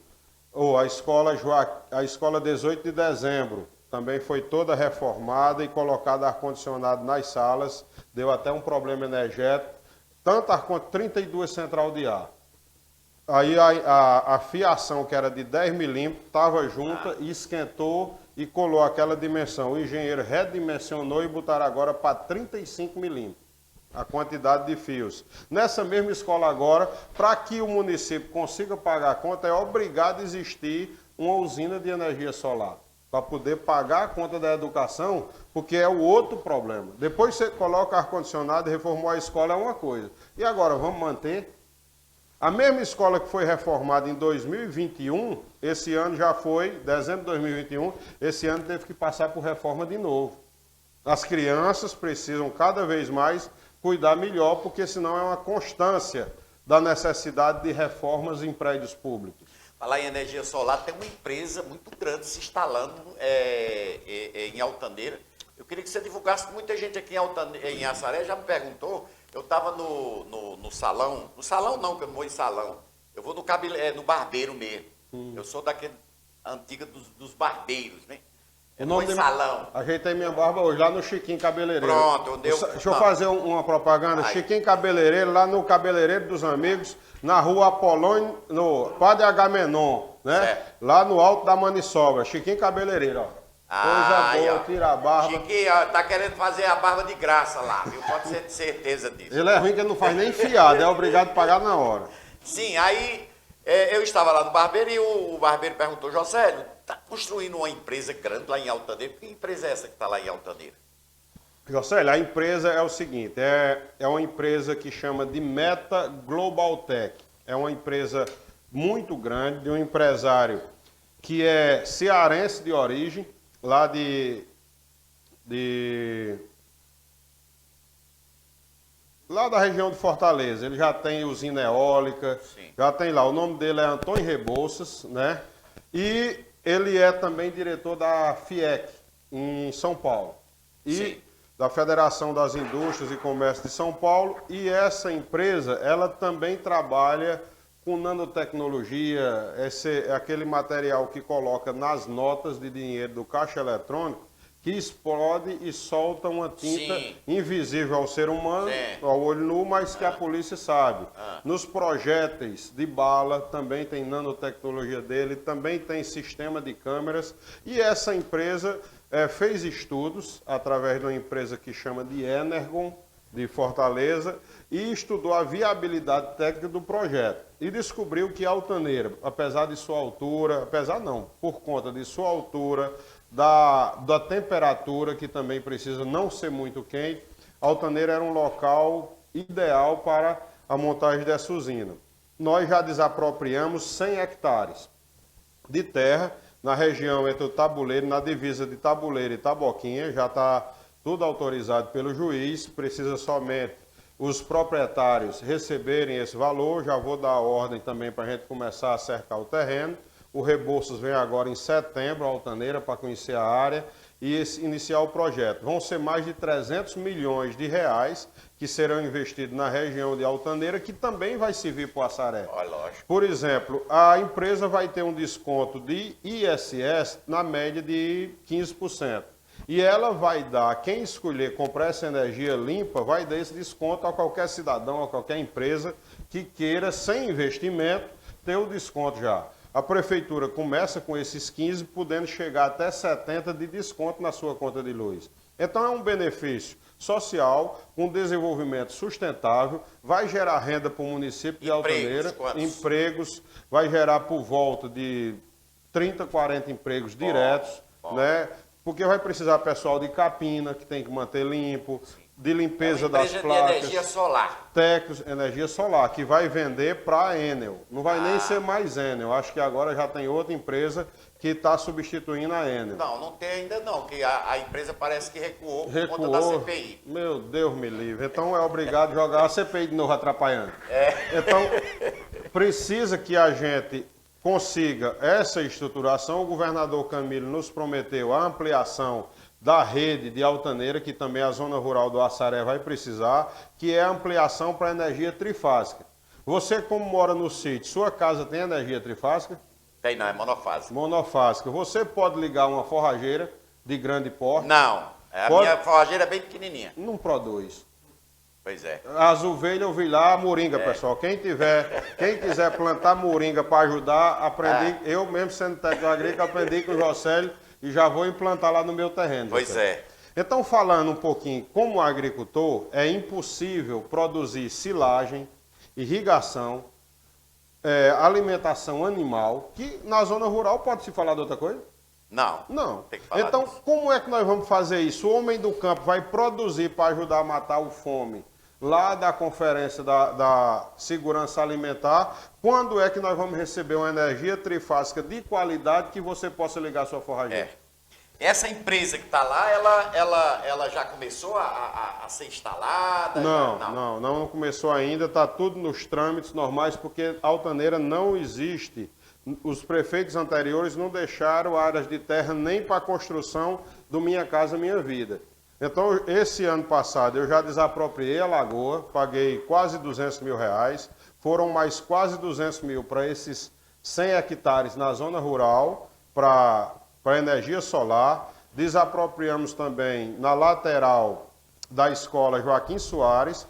Ou a escola 18 de dezembro, também foi toda reformada e colocada ar-condicionado nas salas, deu até um problema energético, tanto ar-condicionado, 32 central de ar. Aí a fiação, que era de 10 milímetros, estava junta e esquentou e colou aquela dimensão. O engenheiro redimensionou e botaram agora para 35 milímetros. A quantidade de fios. Nessa mesma escola agora, para que o município consiga pagar a conta, é obrigado a existir uma usina de energia solar, para poder pagar a conta da educação, porque é o outro problema. Depois você coloca ar-condicionado e reformou a escola é uma coisa. E agora, vamos manter? A mesma escola que foi reformada em 2021, esse ano já foi, dezembro de 2021, esse ano teve que passar por reforma de novo. As crianças precisam cada vez mais cuidar melhor, porque senão é uma constância da necessidade de reformas em prédios públicos. Falar em energia solar, tem uma empresa muito grande se instalando em Altaneira. Eu queria que você divulgasse, muita gente aqui em Assaré já me perguntou, eu estava no salão, não, que eu não vou em salão, eu vou no barbeiro mesmo. Eu sou daquele antiga dos barbeiros, né? O nome salão. Ajeitei minha barba hoje, lá no Chiquinho Cabeleireiro. Pronto, deixa eu fazer uma propaganda. Aí. Chiquinho Cabeleireiro, lá no Cabeleireiro dos Amigos, na rua Apolônio, no Padre Agamenon, né? Certo. Lá no alto da Maniçoba. Chiquinho Cabeleireiro, ó. Coisa boa, tira a barba. Chiquinho, ó, tá querendo fazer a barba de graça lá, viu? Pode ter certeza disso. Ele é ruim que ele não faz nem fiado, é obrigado a pagar na hora. Sim, aí eu estava lá no barbeiro e o barbeiro perguntou, Josélio, está construindo uma empresa grande lá em Altaneira? Que empresa é essa que está lá em Altaneira? Josélio, a empresa é o seguinte, é uma empresa que chama de Meta Global Tech. É uma empresa muito grande, de um empresário que é cearense de origem, lá lá da região de Fortaleza. Ele já tem usina eólica, já tem lá. O nome dele é Antônio Rebouças, né? E ele é também diretor da FIEC, em São Paulo. E da Federação das Indústrias e Comércio de São Paulo. E essa empresa, ela também trabalha com nanotecnologia, aquele material que coloca nas notas de dinheiro do caixa eletrônico, que explode e solta uma tinta invisível ao ser humano, ao olho nu, mas que a polícia sabe. Nos projéteis de bala também tem nanotecnologia dele, também tem sistema de câmeras. E essa empresa fez estudos através de uma empresa que chama de Energon, de Fortaleza e estudou a viabilidade técnica do projeto. E descobriu que a Altaneira, apesar de sua altura, apesar não, por conta de sua altura, da temperatura, que também precisa não ser muito quente, a Altaneira era um local ideal para a montagem dessa usina. Nós já desapropriamos 100 hectares de terra na região entre o Tabuleiro, na divisa de Tabuleiro e Taboquinha, já está tudo autorizado pelo juiz, precisa somente os proprietários receberem esse valor. Já vou dar a ordem também para a gente começar a cercar o terreno. O Rebouças vem agora em setembro, a Altaneira, para conhecer a área e iniciar o projeto. Vão ser mais de 300 milhões de reais que serão investidos na região de Altaneira, que também vai servir para o Assaré. Lógico. Por exemplo, a empresa vai ter um desconto de ISS na média de 15%. E ela vai dar, quem escolher comprar essa energia limpa, vai dar esse desconto a qualquer cidadão, a qualquer empresa que queira, sem investimento, ter o desconto já. A prefeitura começa com esses 15, podendo chegar até 70 de desconto na sua conta de luz. Então é um benefício social, com desenvolvimento sustentável, vai gerar renda para o município de Altaneira, empregos, vai gerar por volta de 30, 40 empregos diretos, né? Porque vai precisar pessoal de capina, que tem que manter limpo, de limpeza das placas. De energia solar. Técnicos, energia solar, que vai vender para a Enel. Não vai nem ser mais Enel. Acho que agora já tem outra empresa que está substituindo a Enel. Não, não tem ainda não, que a empresa parece que recuou por conta da CPI. Meu Deus me livre. Então é obrigado a jogar a CPI de novo atrapalhando. Então, precisa que a gente consiga essa estruturação. O governador Camilo nos prometeu a ampliação da rede de Altaneira, que também a zona rural do Assaré vai precisar, que é a ampliação para energia trifásica. Você, como mora no sítio, sua casa tem energia trifásica? Tem não, é monofásica. Monofásica. Você pode ligar uma forrageira de grande porte? Não, minha forrageira é bem pequenininha. Não produz. Pois é. As ovelhas eu vi lá, a moringa, pessoal. Quem quiser plantar moringa para ajudar, aprendi, eu mesmo sendo técnico agrícola, aprendi com o Jocélio e já vou implantar lá no meu terreno. Pois é. Então, falando um pouquinho como agricultor, é impossível produzir silagem, irrigação, alimentação animal, que na zona rural pode-se falar de outra coisa? Não. Tem que falar então, disso. como é que nós vamos fazer isso? O homem do campo vai produzir para ajudar a matar o fome lá da Conferência da Segurança Alimentar. Quando é que nós vamos receber uma energia trifásica de qualidade que você possa ligar a sua forrageira? Essa empresa que está lá, ela já começou a ser instalada? Não começou ainda. Está tudo nos trâmites normais, porque Altaneira não existe. Os prefeitos anteriores não deixaram áreas de terra nem para a construção do Minha Casa Minha Vida. Então, esse ano passado, eu já desapropriei a lagoa, paguei quase 200 mil reais, foram mais quase 200 mil para esses 100 hectares na zona rural, para energia solar. Desapropriamos também na lateral da escola Joaquim Soares,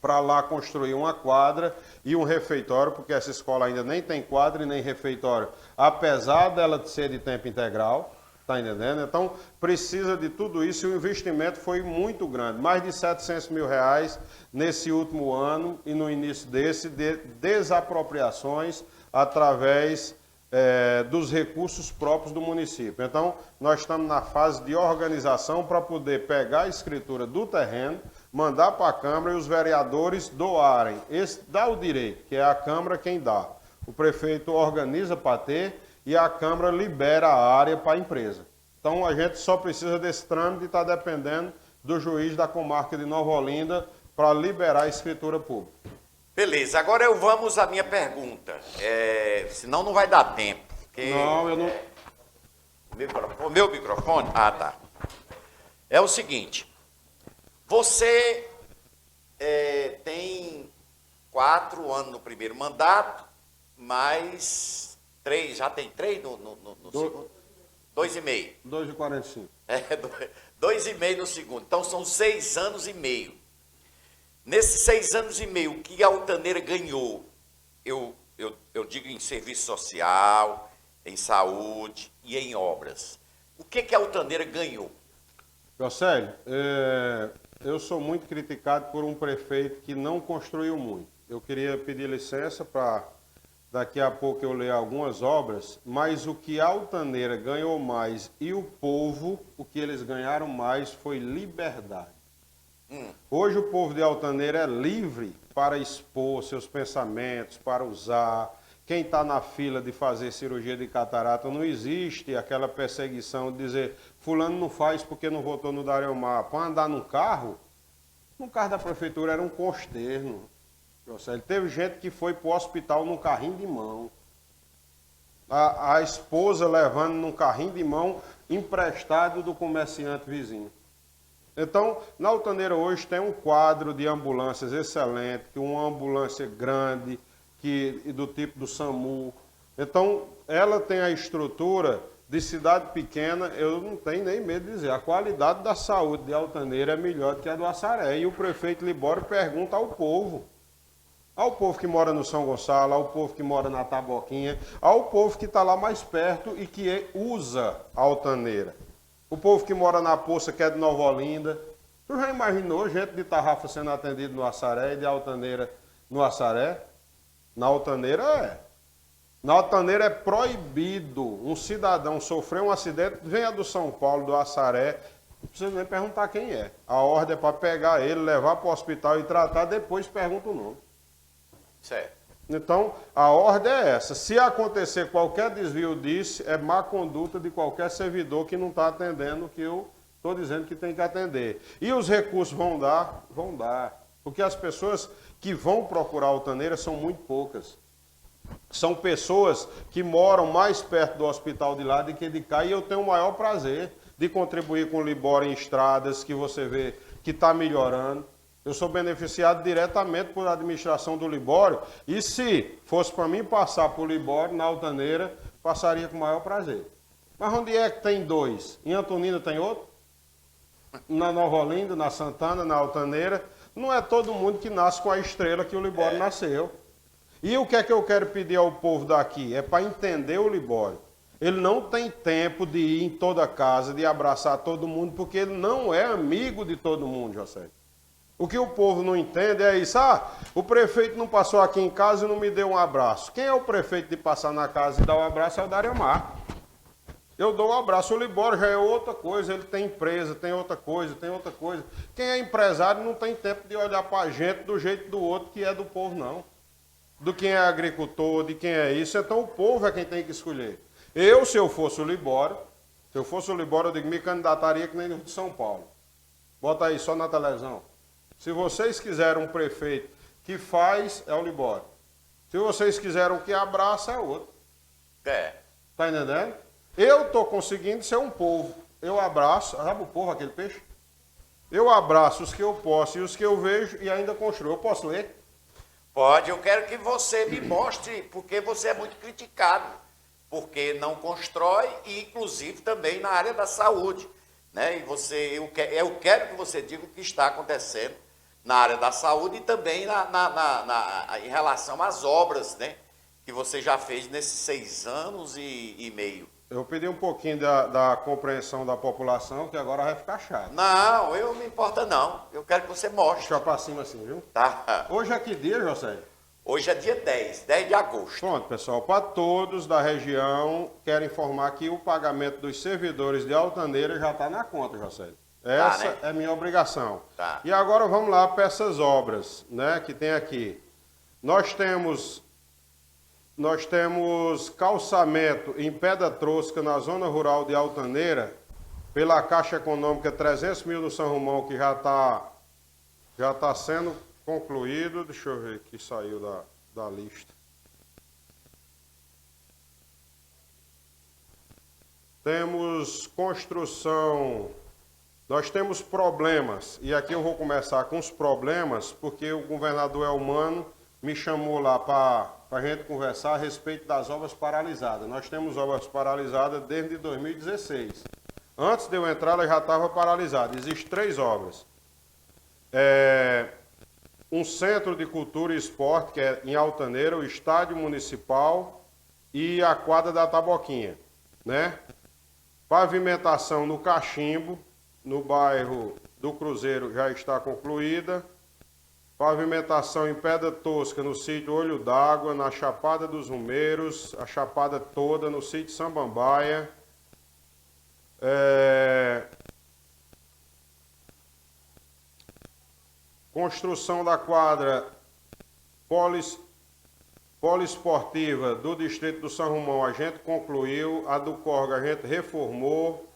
para lá construir uma quadra e um refeitório, porque essa escola ainda nem tem quadra e nem refeitório, apesar dela ser de tempo integral, está entendendo? Então, precisa de tudo isso e o investimento foi muito grande, mais de 700 mil reais nesse último ano e no início desse, de desapropriações através dos recursos próprios do município. Então, nós estamos na fase de organização para poder pegar a escritura do terreno, mandar para a Câmara e os vereadores doarem. Esse dá o direito, que é a Câmara quem dá. O prefeito organiza para ter e a Câmara libera a área para a empresa. Então, a gente só precisa desse trâmite e está dependendo do juiz da comarca de Nova Olinda para liberar a escritura pública. Beleza, agora vamos à minha pergunta. Senão não vai dar tempo. Porque, não, eu não... O meu microfone? Ah, tá. É o seguinte. Você tem 4 anos no primeiro mandato, mais 3, já tem 3 no segundo? 2,5. 2,45. 2,5 no segundo. Então são 6 anos e meio. Nesses 6 anos e meio, o que a Altaneira ganhou? Eu digo em serviço social, em saúde e em obras. O que a Altaneira ganhou? Jocélio, eu sou muito criticado por um prefeito que não construiu muito. Eu queria pedir licença para daqui a pouco eu ler algumas obras, mas o que Altaneira ganhou mais e o povo, o que eles ganharam mais foi liberdade. Hoje o povo de Altaneira é livre para expor seus pensamentos, para usar. Quem está na fila de fazer cirurgia de catarata, não existe aquela perseguição de dizer fulano não faz porque não votou no Dariomar. Para andar num carro da prefeitura era um consterno. Teve gente que foi para o hospital num carrinho de mão. A esposa levando num carrinho de mão emprestado do comerciante vizinho. Então, na Altaneira hoje tem um quadro de ambulâncias excelente, uma ambulância grande, do tipo do SAMU. Então, ela tem a estrutura de cidade pequena, eu não tenho nem medo de dizer, a qualidade da saúde de Altaneira é melhor do que a do Assaré. E o prefeito Libório pergunta ao povo que mora no São Gonçalo, ao povo que mora na Taboquinha, ao povo que está lá mais perto e que usa a Altaneira. O povo que mora na Poça, que é de Nova Olinda. Tu já imaginou gente de Tarrafa sendo atendido no Assaré e de Altaneira no Assaré? Na Altaneira é. Na Altaneira é proibido um cidadão sofrer um acidente, venha do São Paulo, do Assaré, não precisa nem perguntar quem é. A ordem é para pegar ele, levar para o hospital e tratar, depois pergunta o nome. Certo. Então, a ordem é essa. Se acontecer qualquer desvio disso, é má conduta de qualquer servidor que não está atendendo o que eu estou dizendo que tem que atender. E os recursos vão dar? Vão dar. Porque as pessoas que vão procurar Altaneira são muito poucas. São pessoas que moram mais perto do hospital de lá do que de cá. E eu tenho o maior prazer de contribuir com o Libório em estradas, que você vê que está melhorando. Eu sou beneficiado diretamente por administração do Libório. E se fosse para mim passar por Libório, na Altaneira, passaria com o maior prazer. Mas onde é que tem dois? Em Antonina tem outro? Na Nova Olinda, na Santana, na Altaneira. Não é todo mundo que nasce com a estrela que o Libório nasceu. E o que é que eu quero pedir ao povo daqui? É para entender o Libório. Ele não tem tempo de ir em toda casa, de abraçar todo mundo, porque ele não é amigo de todo mundo, José. O que o povo não entende é isso. O prefeito não passou aqui em casa e não me deu um abraço. Quem é o prefeito de passar na casa e dar um abraço é o Dariomar. Eu dou um abraço. O Libório já é outra coisa, ele tem empresa, tem outra coisa, tem outra coisa. Quem é empresário não tem tempo de olhar para a gente do jeito do outro que é do povo, não. Do quem é agricultor, de quem é isso. Então o povo é quem tem que escolher. Se eu fosse o Libório, eu digo, me candidataria que nem o de São Paulo. Bota aí só na televisão. Se vocês quiserem um prefeito que faz, é o Libório. Se vocês quiserem um que abraça, é outro. Tá entendendo? Eu estou conseguindo ser um povo. Eu abraço, sabe o povo, aquele peixe? Eu abraço os que eu posso e os que eu vejo e ainda construo. Eu posso ler? Pode, eu quero que você me mostre, porque você é muito criticado, porque não constrói e, inclusive, também na área da saúde. Né? E eu quero que você diga o que está acontecendo na área da saúde e também em relação às obras, né, que você já fez nesses 6 anos e meio. Eu pedi um pouquinho da compreensão da população, que agora vai ficar chato. Não, eu não me importa não. Eu quero que você mostre. Deixa para cima assim, viu? Tá. Hoje é que dia, José? Hoje é dia 10 de agosto. Pronto, pessoal. Para todos da região, quero informar que o pagamento dos servidores de Altaneira já está na conta, José. Essa né? é minha obrigação. Tá. E agora vamos lá para essas obras, né, que tem aqui. Nós temos calçamento em Pedra Trosca, na zona rural de Altaneira, pela Caixa Econômica, 300 mil no São Romão, que já tá sendo concluído. Deixa eu ver que saiu da lista. Temos construção. Nós temos problemas, e aqui eu vou começar com os problemas, porque o governador Elmano me chamou lá para a gente conversar a respeito das obras paralisadas. Nós temos obras paralisadas desde 2016. Antes de eu entrar, ela já estava paralisada. Existem 3 obras. Um centro de cultura e esporte, que é em Altaneira, o estádio municipal e a quadra da Taboquinha, né? Pavimentação no Cachimbo, no bairro do Cruzeiro já está concluída. Pavimentação em pedra tosca no sítio Olho d'Água, na Chapada dos Rumeiros, a chapada toda no sítio Sambambaia. Construção da quadra poliesportiva do distrito do São Romão, a gente concluiu. A do Corga a gente reformou.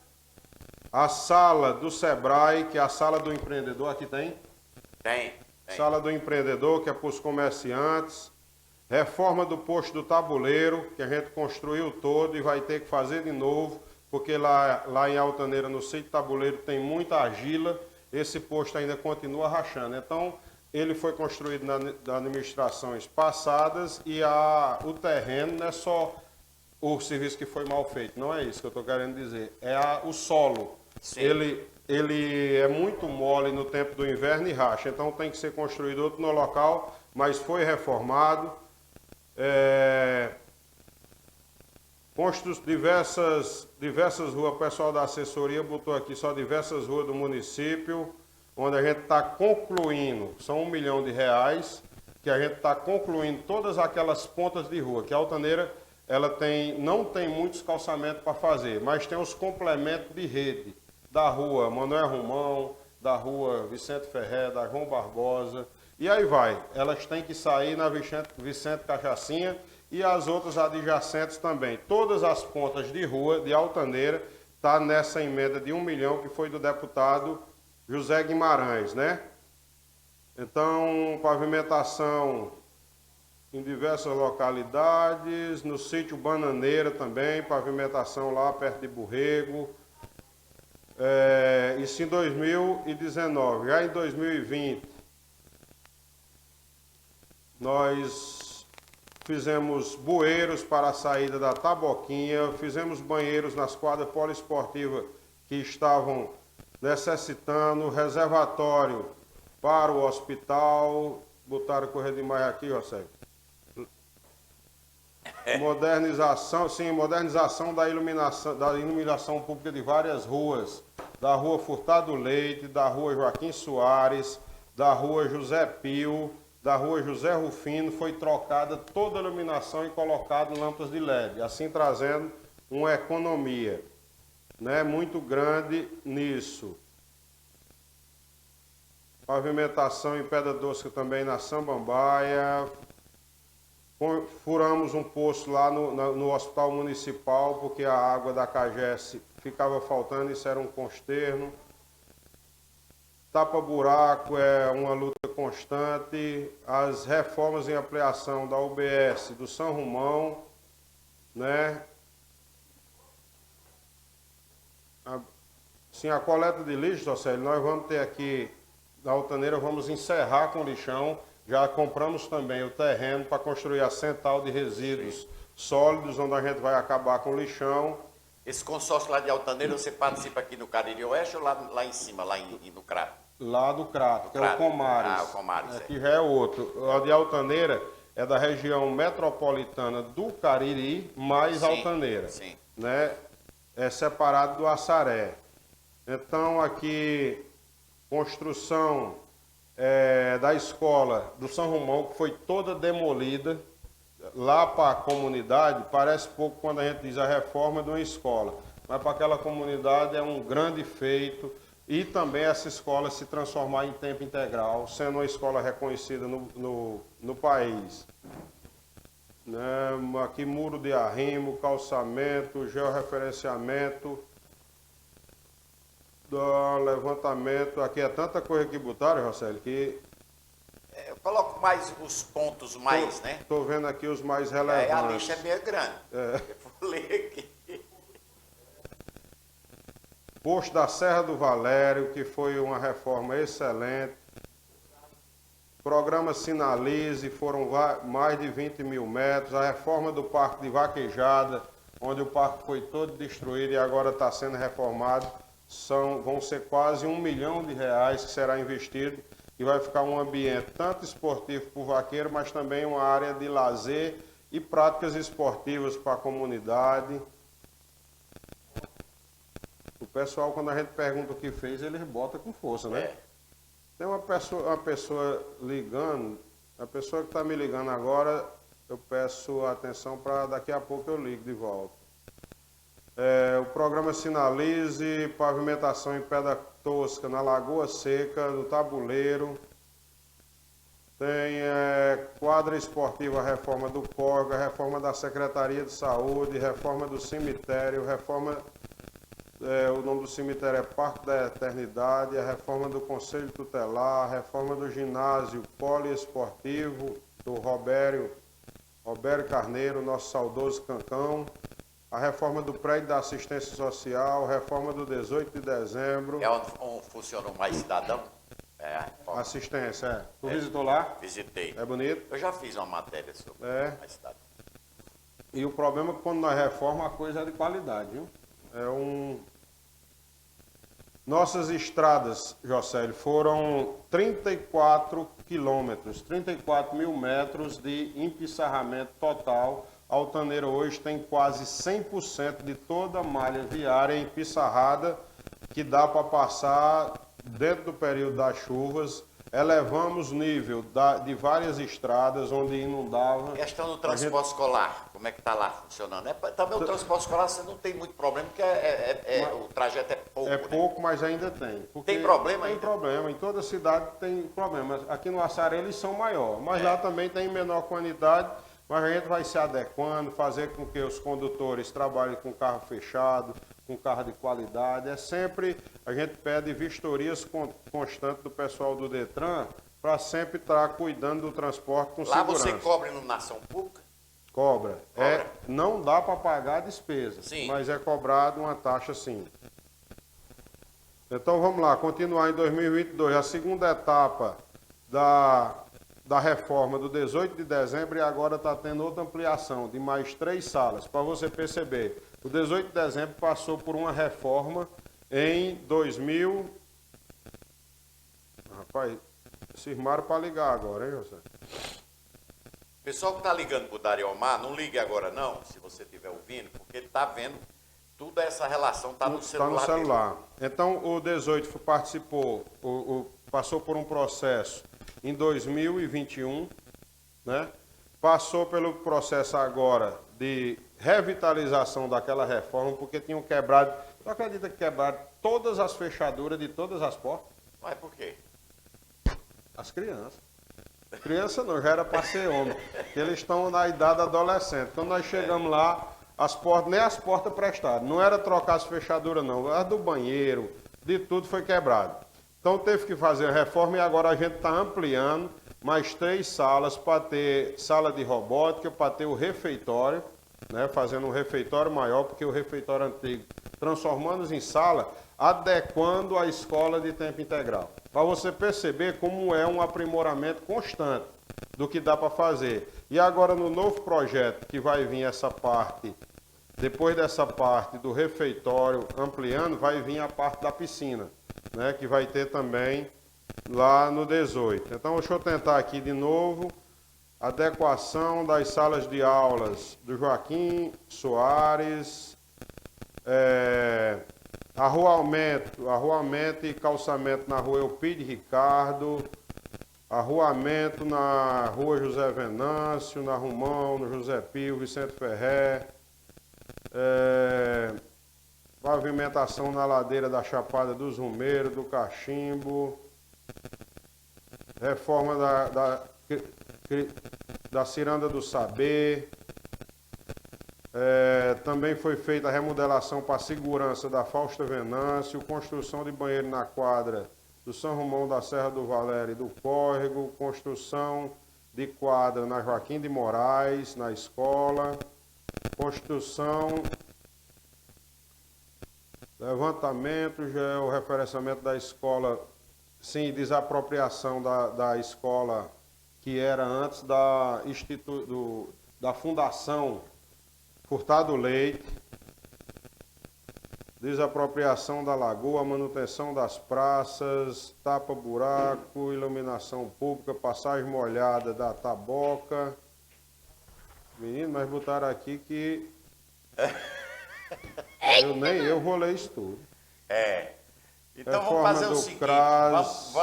A sala do Sebrae, que é a sala do empreendedor, aqui tem? Tem. Sala do empreendedor, que é para os comerciantes. Reforma do posto do tabuleiro, que a gente construiu todo e vai ter que fazer de novo, porque lá em Altaneira, no sítio tabuleiro, tem muita argila. Esse posto ainda continua rachando. Então, ele foi construído nas administrações passadas e o terreno não é só o serviço que foi mal feito. Não é isso que eu estou querendo dizer. É o solo. Sim. Ele é muito mole no tempo do inverno e racha. Então, tem que ser construído outro no local, mas foi reformado. Construídos diversas ruas, o pessoal da assessoria botou aqui só diversas ruas do município, onde a gente está concluindo, são R$1 milhão, que a gente está concluindo todas aquelas pontas de rua, que a Altaneira não tem muitos calçamentos para fazer, mas tem os complementos de rede, da rua Manuel Romão, da rua Vicente Ferrer, da João Barbosa, e aí vai. Elas têm que sair na Vicente Cachacinha, e as outras adjacentes também. Todas as pontas de rua de Altaneira tá nessa emenda de R$1 milhão que foi do deputado José Guimarães, né? Então, pavimentação em diversas localidades, no sítio Bananeira também, pavimentação lá perto de Borrego. Isso em 2019. Já em 2020, nós fizemos bueiros para a saída da Taboquinha, fizemos banheiros nas quadras poliesportivas que estavam necessitando, reservatório para o hospital, botaram correr demais aqui, José. Modernização da iluminação pública de várias ruas, da rua Furtado Leite, da rua Joaquim Soares, da rua José Pio, da rua José Rufino, foi trocada toda a iluminação e colocado lâmpadas de LED, assim trazendo uma economia, né, muito grande nisso. Pavimentação em pedra doce também na Sambambaia. Furamos um poço lá no hospital municipal, porque a água da CAGES ficava faltando, isso era um consterno. Tapa-buraco é uma luta constante. As reformas em ampliação da UBS do São Romão, né? Sim, a coleta de lixo, José, nós vamos ter aqui, na Altaneira, vamos encerrar com lixão. Já compramos também o terreno para construir a central de resíduos sólidos, onde a gente vai acabar com o lixão. Esse consórcio lá de Altaneira, você participa aqui no Cariri Oeste ou lá em cima, no Crato? Lá do Crato, que é o Comares. Ah, o Comares. Aqui já é outro. O de Altaneira é da região metropolitana do Cariri, mais Altaneira. Sim. Né? É separado do Assaré. Então, aqui, construção da escola do São Romão, que foi toda demolida. Lá para a comunidade, parece pouco quando a gente diz a reforma de uma escola. Mas para aquela comunidade é um grande feito. E também essa escola se transformar em tempo integral, sendo uma escola reconhecida no país. Né? Aqui muro de arrimo, calçamento, georreferenciamento, levantamento. Aqui é tanta coisa que botaram, Rosselli, que... Eu coloco mais os pontos mais, né? Estou vendo aqui os mais relevantes. A lista é meio grande. Eu vou ler aqui. Posto da Serra do Valério, que foi uma reforma excelente. Programa Sinalize, foram mais de 20 mil metros. A reforma do Parque de Vaquejada, onde o parque foi todo destruído e agora está sendo reformado. Vão ser quase R$1 milhão que será investido e vai ficar um ambiente tanto esportivo para o vaqueiro, mas também uma área de lazer e práticas esportivas para a comunidade. O pessoal, quando a gente pergunta o que fez, eles botam com força, né? É. Tem uma pessoa ligando, a pessoa que está me ligando agora, eu peço atenção para daqui a pouco eu ligo de volta. O programa Sinalize, pavimentação em pedra tosca na Lagoa Seca, do Tabuleiro. Tem quadra esportiva, reforma do córrego, reforma da Secretaria de Saúde, reforma do cemitério, reforma, o nome do cemitério é Parque da Eternidade, a reforma do Conselho Tutelar, a reforma do ginásio poliesportivo do Robério Carneiro, nosso saudoso Cancão, a reforma do prédio da assistência social, reforma do 18 de dezembro. É onde funciona o Mais Cidadão? Assistência, Tu visitou lá? Visitei. É bonito? Eu já fiz uma matéria sobre o Mais Cidadão. E o problema é que quando nós reformamos, a coisa é de qualidade, viu? Nossas estradas, Jocélio, foram 34 quilômetros, 34 mil metros de empissarramento total. Altaneira hoje tem quase 100% de toda a malha viária empissarrada, que dá para passar dentro do período das chuvas. Elevamos o nível de várias estradas onde inundava. Questão do transporte escolar, como é que está lá funcionando? Também o transporte escolar você não tem muito problema, porque o trajeto é pouco. É pouco, mas ainda tem. Tem problema ainda? Tem problema, em toda cidade tem problema. Aqui no Açaré eles são maiores, mas lá também tem menor quantidade. Mas a gente vai se adequando, fazer com que os condutores trabalhem com carro fechado, com carro de qualidade. A gente pede vistorias constantes do pessoal do Detran para sempre estar cuidando do transporte com segurança. Lá você cobra iluminação pública? Cobra. Não dá para pagar a despesa, sim, mas é cobrado uma taxa sim. Então vamos lá, continuar em 2022, a segunda etapa da reforma do 18 de dezembro, e agora está tendo outra ampliação de mais 3 salas. Para você perceber, o 18 de dezembro passou por uma reforma em 2000... Rapaz, cismaram para ligar agora, hein, José? Pessoal que está ligando para o Dariomar, não ligue agora não, se você estiver ouvindo, porque ele está vendo, toda essa relação está no celular. Está no celular. Então, o 18 participou, passou por um processo em 2021, né? Passou pelo processo agora de revitalização daquela reforma, porque tinham quebrado, tu acredita que quebraram todas as fechaduras de todas as portas? Mas por quê? As crianças. Criança não, já era para ser homem, porque eles estão na idade adolescente. Quando nós chegamos lá, nem as portas prestaram, não era trocar as fechaduras não, as do banheiro, de tudo foi quebrado. Então teve que fazer a reforma e agora a gente está ampliando mais 3 salas para ter sala de robótica, para ter o refeitório, né, fazendo um refeitório maior, porque o refeitório antigo, transformando em sala, adequando a escola de tempo integral. Para você perceber como é um aprimoramento constante do que dá para fazer. E agora no novo projeto que vai vir essa parte, depois dessa parte do refeitório ampliando, vai vir a parte da piscina, né, que vai ter também lá no 18. Então, deixa eu tentar aqui de novo. Adequação das salas de aulas do Joaquim Soares. Arruamento e calçamento na rua Elpidio Ricardo. Arruamento na rua José Venâncio, na Romão, no José Pio, Vicente Ferrer. Pavimentação na ladeira da Chapada dos Romeiros, do Cachimbo. Reforma da Ciranda do Saber. Também foi feita a remodelação para a segurança da Fausta Venâncio, construção de banheiro na quadra do São Romão da Serra do Valério e do Córrego, construção de quadra na Joaquim de Moraes, na escola, construção, levantamento, já é o referenciamento da escola, sim, desapropriação da escola que era antes da Fundação Furtado Leite, desapropriação da lagoa, manutenção das praças, tapa-buraco, iluminação pública, passagem molhada da Taboca. Menino, mas botaram aqui que eu vou ler isso tudo. Então vamos Reforma fazer o do seguinte, CRAS.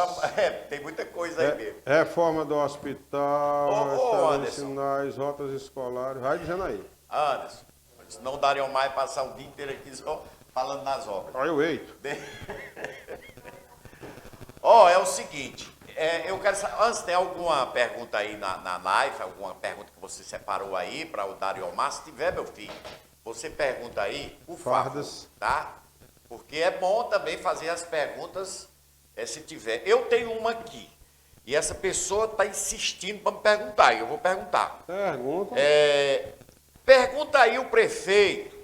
tem muita coisa aí mesmo. Reforma do hospital, Ô, estabelecer Anderson. sinais, rotas escolares, vai dizendo aí. Anderson, senão dariam mais passar o dia inteiro aqui só falando nas obras. Aí eu eito. É o seguinte, eu quero saber, antes tem alguma pergunta aí na live, alguma pergunta que você separou aí para o Dário Omar? Se tiver, meu filho, você pergunta aí, por Fardas. favor, tá? Porque é bom também fazer as perguntas, se tiver. Eu tenho uma aqui, e essa pessoa está insistindo para me perguntar, e eu vou perguntar. Pergunta. Pergunta aí o prefeito,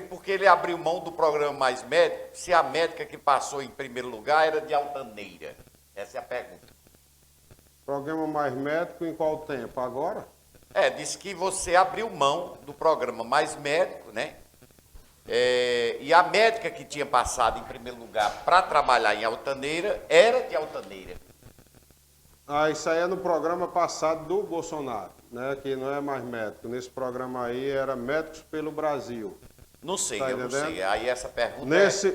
porque ele abriu mão do programa Mais Médico, se a médica que passou em primeiro lugar era de Altaneira. Essa é a pergunta. Programa Mais Médico em qual tempo? Agora? Disse que você abriu mão do programa Mais Médico, né? E a médica que tinha passado em primeiro lugar para trabalhar em Altaneira era de Altaneira. Isso aí é no programa passado do Bolsonaro, né? Que não é Mais Médico. Nesse programa aí era Médicos pelo Brasil. Não sei, Tá eu não entendendo? sei. Aí essa pergunta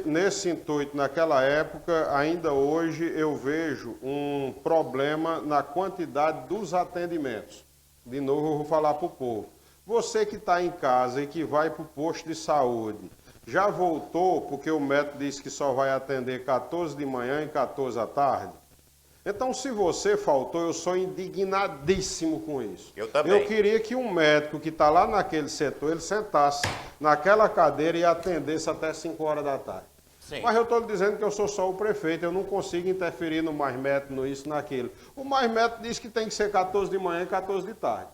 Nesse intuito, naquela época, ainda hoje eu vejo um problema na quantidade dos atendimentos. De novo, eu vou falar para o povo. Você que está em casa e que vai para o posto de saúde, já voltou porque o médico disse que só vai atender 14 de manhã e 14 à tarde? Então, se você faltou, eu sou indignadíssimo com isso. Eu também. Eu queria que um médico que está lá naquele setor, ele sentasse naquela cadeira e atendesse até 5 horas da tarde. Sim. Mas eu estou lhe dizendo que eu sou só o prefeito, eu não consigo interferir no Mais Médico, no isso, naquilo. O Mais Médico diz que tem que ser 14 de manhã e 14 de tarde.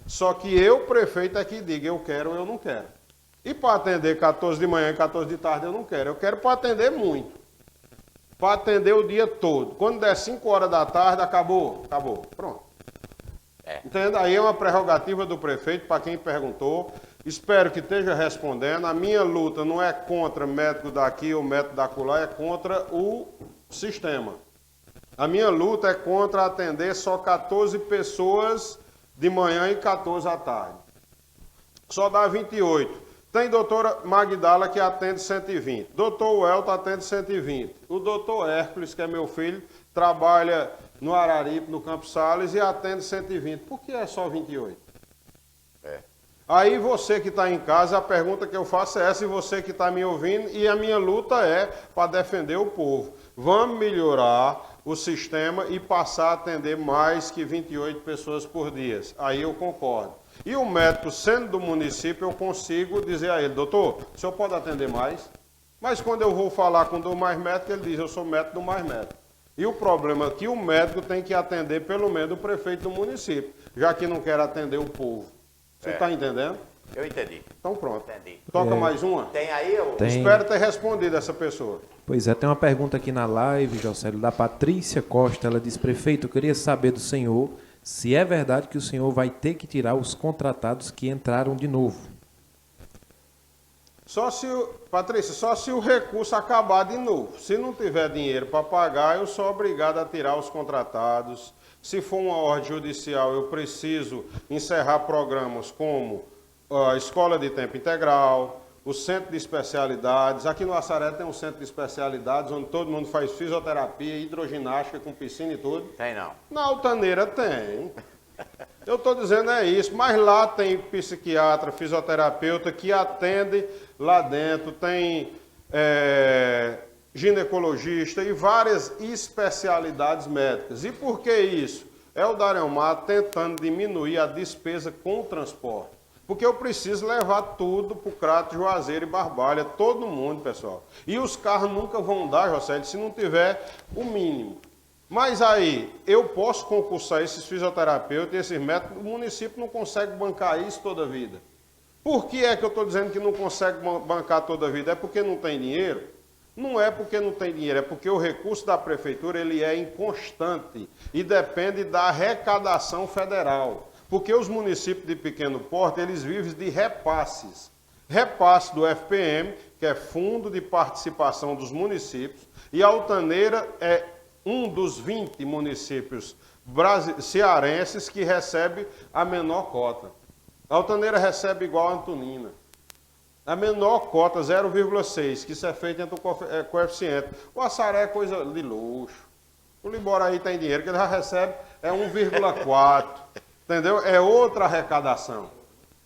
Só que eu, prefeito, é que diga, eu quero ou eu não quero. E para atender 14 de manhã e 14 de tarde eu não quero. Eu quero para atender muito. Para atender o dia todo. Quando der 5 horas da tarde, acabou. Acabou. Pronto. Entende? Aí é uma prerrogativa do prefeito, para quem perguntou. Espero que esteja respondendo. A minha luta não é contra médico daqui ou médico da acolá, é contra o sistema. A minha luta é contra atender só 14 pessoas de manhã e 14 à tarde. Só dá 28. Tem doutora Magdala que atende 120. Doutor Welton atende 120. O doutor Hércules, que é meu filho, trabalha no Araripe, no Campos Sales, e atende 120. Por que é só 28? Aí você que está em casa, a pergunta que eu faço é essa, e você que está me ouvindo, e a minha luta é para defender o povo. Vamos melhorar o sistema e passar a atender mais que 28 pessoas por dia. Aí eu concordo. E o médico, sendo do município, eu consigo dizer a ele, doutor, o senhor pode atender mais? Mas quando eu vou falar com o do Mais Médico, ele diz, eu sou médico do Mais Médico. E o problema é que o médico tem que atender pelo menos o prefeito do município, já que não quer atender o povo. Você está entendendo? Eu entendi. Então pronto. Entendi. Toca mais uma? Tem aí? Tem. Espero ter respondido essa pessoa. Pois é, tem uma pergunta aqui na live, Jocélio, da Patrícia Costa. Ela diz, prefeito, eu queria saber do senhor se é verdade que o senhor vai ter que tirar os contratados que entraram de novo. Patrícia, só se o recurso acabar de novo. Se não tiver dinheiro para pagar, eu sou obrigado a tirar os contratados. Se for uma ordem judicial, eu preciso encerrar programas como a Escola de Tempo Integral, o Centro de Especialidades. Aqui no Assaré tem um Centro de Especialidades, onde todo mundo faz fisioterapia, hidroginástica, com piscina e tudo. Tem não. Na Altaneira tem. Eu estou dizendo é isso, mas lá tem psiquiatra, fisioterapeuta que atende lá dentro, tem ginecologista e várias especialidades médicas. E por que isso? É o Darelmar tentando diminuir a despesa com o transporte. Porque eu preciso levar tudo para o Crato, Juazeiro e Barbalha, todo mundo, pessoal. E os carros nunca vão dar, José, se não tiver o mínimo. Mas aí, eu posso concursar esses fisioterapeutas e esses médicos, o município não consegue bancar isso toda a vida. Por que é que eu estou dizendo que não consegue bancar toda a vida? É porque não tem dinheiro? Não é porque não tem dinheiro, é porque o recurso da prefeitura ele é inconstante e depende da arrecadação federal. Porque os municípios de pequeno porte, eles vivem de repasses. Repasse do FPM, que é Fundo de Participação dos Municípios, e a Altaneira é um dos 20 municípios cearenses que recebe a menor cota. A Altaneira recebe igual a Antonina. A menor cota, 0,6, que isso é feito entre o coeficiente. O assaré é coisa de luxo. O Libório aí tem dinheiro, que ele já recebe, é 1,4. Entendeu? É outra arrecadação.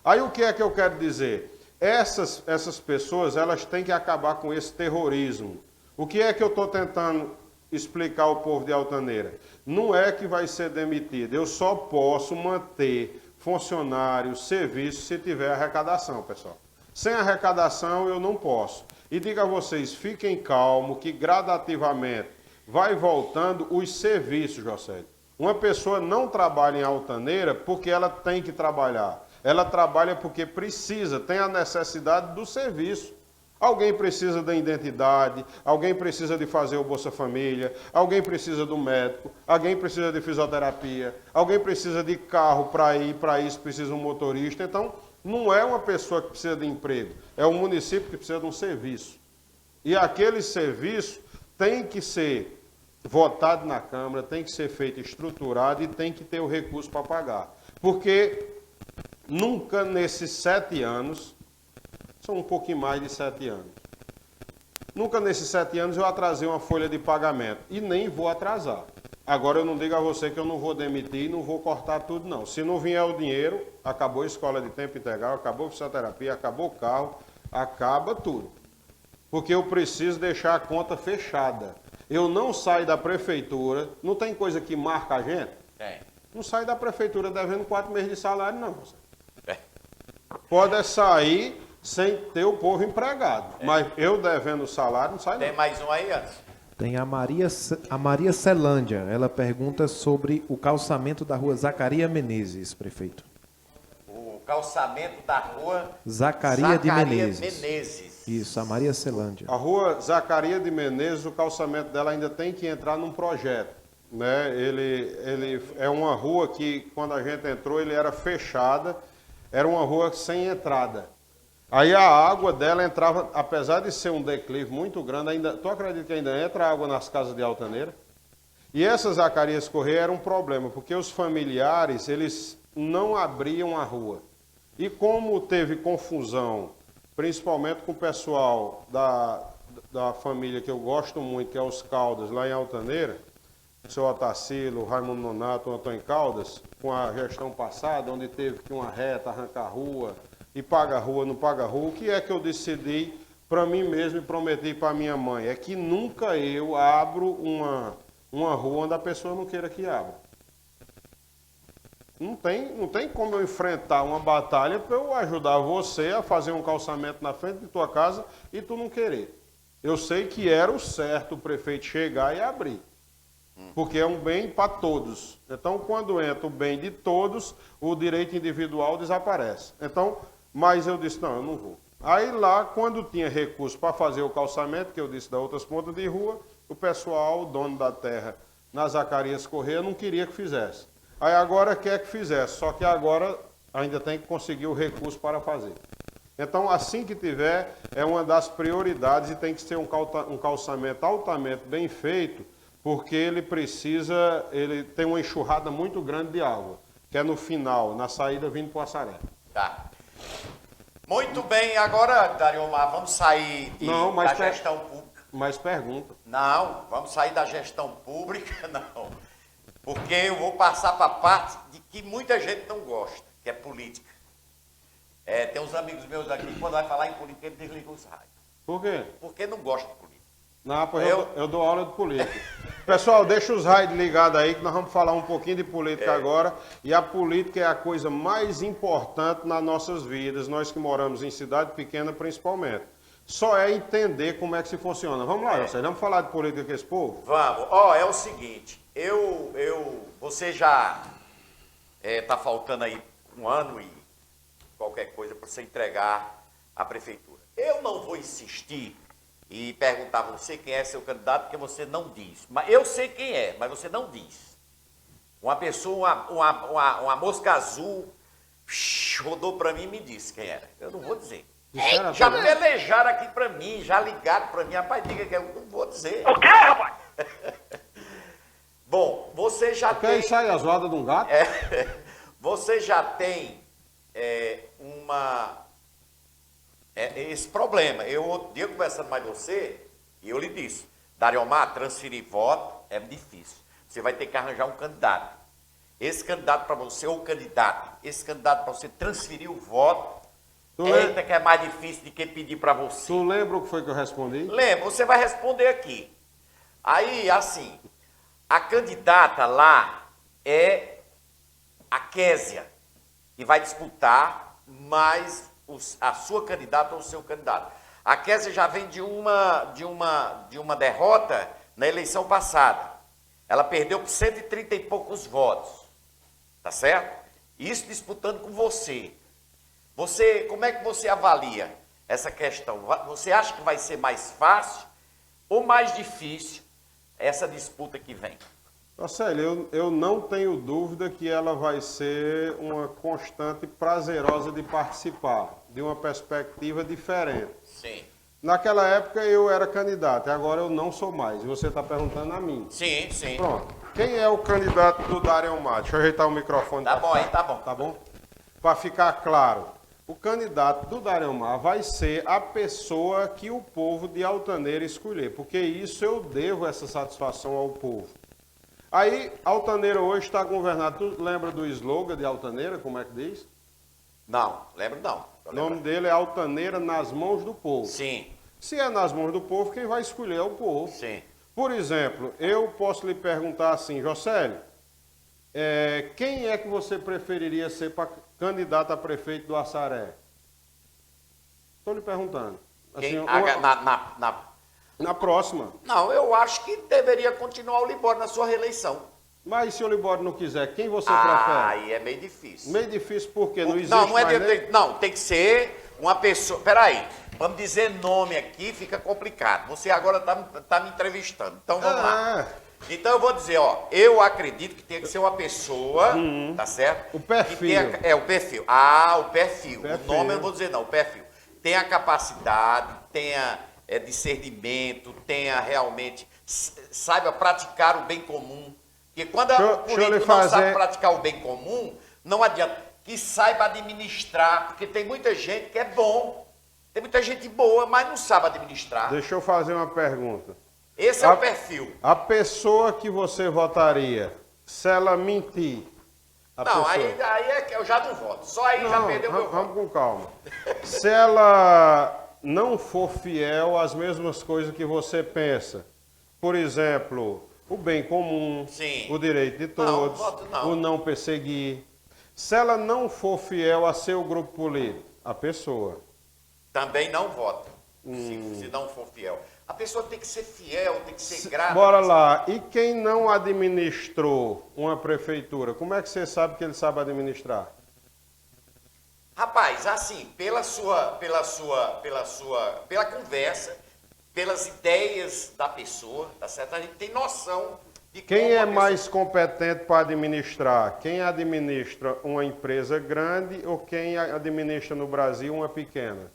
Aí o que é que eu quero dizer? Essas pessoas, elas têm que acabar com esse terrorismo. O que é que eu estou tentando explicar ao povo de Altaneira? Não é que vai ser demitido. Eu só posso manter funcionários, serviços, se tiver arrecadação, pessoal. Sem arrecadação, eu não posso. E digo a vocês, fiquem calmos, que gradativamente vai voltando os serviços, José. Uma pessoa não trabalha em Altaneira porque ela tem que trabalhar. Ela trabalha porque precisa, tem a necessidade do serviço. Alguém precisa da identidade, alguém precisa de fazer o Bolsa Família, alguém precisa do médico, alguém precisa de fisioterapia, alguém precisa de carro para ir, para isso precisa um motorista. Então, não é uma pessoa que precisa de emprego, é um município que precisa de um serviço. E aquele serviço tem que ser votado na Câmara, tem que ser feito estruturado e tem que ter o recurso para pagar. Porque nunca nesses 7 anos, são um pouquinho mais de 7 anos, nunca nesses 7 anos eu atrasei uma folha de pagamento e nem vou atrasar. Agora eu não digo a você que eu não vou demitir, não vou cortar tudo não. Se não vier o dinheiro, acabou a escola de tempo integral, acabou a fisioterapia, acabou o carro, acaba tudo. Porque eu preciso deixar a conta fechada. Eu não saio da prefeitura, não tem coisa que marca a gente? Tem. Não saio da prefeitura devendo 4 meses de salário, não. É. Pode sair sem ter o povo empregado. Mas eu devendo salário, não sai Tem não. mais um aí, Anderson? Tem a Maria Celândia. Ela pergunta sobre o calçamento da rua Zacaria Menezes, prefeito. O calçamento da rua Zacaria de Menezes. Menezes. Isso, a Maria Celândia. A rua Zacaria de Menezes, o calçamento dela ainda tem que entrar num projeto. Né? Ele é uma rua que, quando a gente entrou, ele era fechada, era uma rua sem entrada. Aí a água dela entrava, apesar de ser um declive muito grande, ainda, tu acredita que ainda entra água nas casas de Altaneira? E essas Zacarias Correia era um problema, porque os familiares, eles não abriam a rua. E como teve confusão, principalmente com o pessoal da família que eu gosto muito, que é os Caldas, lá em Altaneira, o seu Otacílio, o Raimundo Nonato, o Antônio Caldas, com a gestão passada, onde teve que uma reta arrancar a rua, e paga a rua, não paga a rua, o que é que eu decidi para mim mesmo e prometi para minha mãe? É que nunca eu abro uma rua onde a pessoa não queira que abra. Não tem como eu enfrentar uma batalha para eu ajudar você a fazer um calçamento na frente de tua casa e tu não querer. Eu sei que era o certo o prefeito chegar e abrir. Porque é um bem para todos. Então, quando entra o bem de todos, o direito individual desaparece. Então, mas eu disse, não, eu não vou. Aí lá, quando tinha recurso para fazer o calçamento, que eu disse da outras pontas de rua, o pessoal, o dono da terra, na Zacarias Correia, não queria que fizesse. Aí agora quer que fizesse, só que agora ainda tem que conseguir o recurso para fazer. Então, assim que tiver, é uma das prioridades e tem que ser um calçamento altamente bem feito, porque ele tem uma enxurrada muito grande de água, que é no final, na saída vindo para o Assaré. Tá. Muito bem, agora, Dariomar, vamos sair da gestão pública. Mais pergunta. Não, vamos sair da gestão pública, não. Porque eu vou passar para a parte de que muita gente não gosta, que é política. Tem uns amigos meus aqui que quando vai falar em política, eles desligam os rádios. Por quê? Porque não gostam de política. Não, pois eu dou aula de política. Pessoal, deixa os rádios ligados aí, que nós vamos falar um pouquinho de política agora. E a política é a coisa mais importante nas nossas vidas, nós que moramos em cidade pequena principalmente. Só é entender como é que se funciona. Vamos lá, José, vamos falar de política com esse povo? Vamos. É o seguinte, você já está faltando aí 1 ano e qualquer coisa para você entregar à prefeitura. Eu não vou insistir e perguntar a você quem é seu candidato, porque você não diz. Mas eu sei quem é, mas você não diz. Uma pessoa, uma mosca azul, rodou para mim e me disse quem era. Eu não vou dizer. Já pelejaram aqui para mim, já ligaram para mim. Rapaz, diga que eu não vou dizer. O quê, rapaz? Bom, você já tem... Quer sair a zoada de um gato? Você já tem É esse problema. Eu, outro dia, conversando mais com você, e eu lhe disse, Dariomar, transferir voto é difícil. Você vai ter que arranjar um candidato. Esse candidato para você, ou candidato, esse candidato para você transferir o voto, eita, que é mais difícil de que pedir para você. Tu lembra o que foi que eu respondi? Lembra, você vai responder aqui. Aí, assim, a candidata lá é a Késia, que vai disputar mais a sua candidata ou o seu candidato. A Késia já vem de uma derrota na eleição passada. Ela perdeu por 130 e poucos votos. Tá certo? Isso disputando com você. Como é que você avalia essa questão? Você acha que vai ser mais fácil ou mais difícil essa disputa que vem? Marcelo, eu não tenho dúvida que ela vai ser uma constante prazerosa de participar, de uma perspectiva diferente. Sim. Naquela época eu era candidato, e agora eu não sou mais. E você está perguntando a mim. Sim, sim. Pronto. Quem é o candidato do Dariomar? Deixa eu ajeitar o microfone. Tá bom, aí tá bom. Tá bom? Para ficar claro, o candidato do Dariomar vai ser a pessoa que o povo de Altaneira escolher, porque isso eu devo essa satisfação ao povo. Aí, Altaneira hoje está governado. Tu lembra do slogan de Altaneira? Como é que diz? Não, lembro não. O nome dele é Altaneira nas mãos do povo. Sim. Se é nas mãos do povo, quem vai escolher é o povo. Sim. Por exemplo, eu posso lhe perguntar assim, Jocélio, quem é que você preferiria ser candidato a prefeito do Assaré? Estou lhe perguntando. Assim, na próxima. Não, eu acho que deveria continuar o Libório na sua reeleição. Mas se o Libório não quiser, quem você Aí prefere? é meio difícil. Meio difícil porque não existe não é mais de, não, tem que ser uma pessoa... Peraí, vamos dizer nome aqui, fica complicado. Você agora tá me entrevistando, então vamos lá. Então eu vou dizer, eu acredito que tem que ser uma pessoa, tá certo? O perfil. O perfil. Ah, o perfil. O nome eu não vou dizer não, o perfil. Tenha capacidade, tenha discernimento, tenha realmente, saiba praticar o bem comum. Porque quando o político não sabe praticar o bem comum, não adianta. Que saiba administrar, porque tem muita gente que é bom, tem muita gente boa, mas não sabe administrar. Deixa eu fazer uma pergunta. Esse é o perfil. A pessoa que você votaria, se ela mentir... Aí é que eu já não voto. Só aí já perdeu meu voto. Vamos com calma. Se ela não for fiel às mesmas coisas que você pensa, por exemplo, o bem comum, sim, o direito de todos, o não perseguir. Se ela não for fiel a seu grupo político, a pessoa... Também não vota, se não for fiel. A pessoa tem que ser fiel, tem que ser grata. Bora lá. E quem não administrou uma prefeitura, como é que você sabe que ele sabe administrar? Rapaz, assim, pela conversa, pelas ideias da pessoa, tá certo? A gente tem noção de quem é mais competente para administrar? Quem administra uma empresa grande ou quem administra no Brasil uma pequena?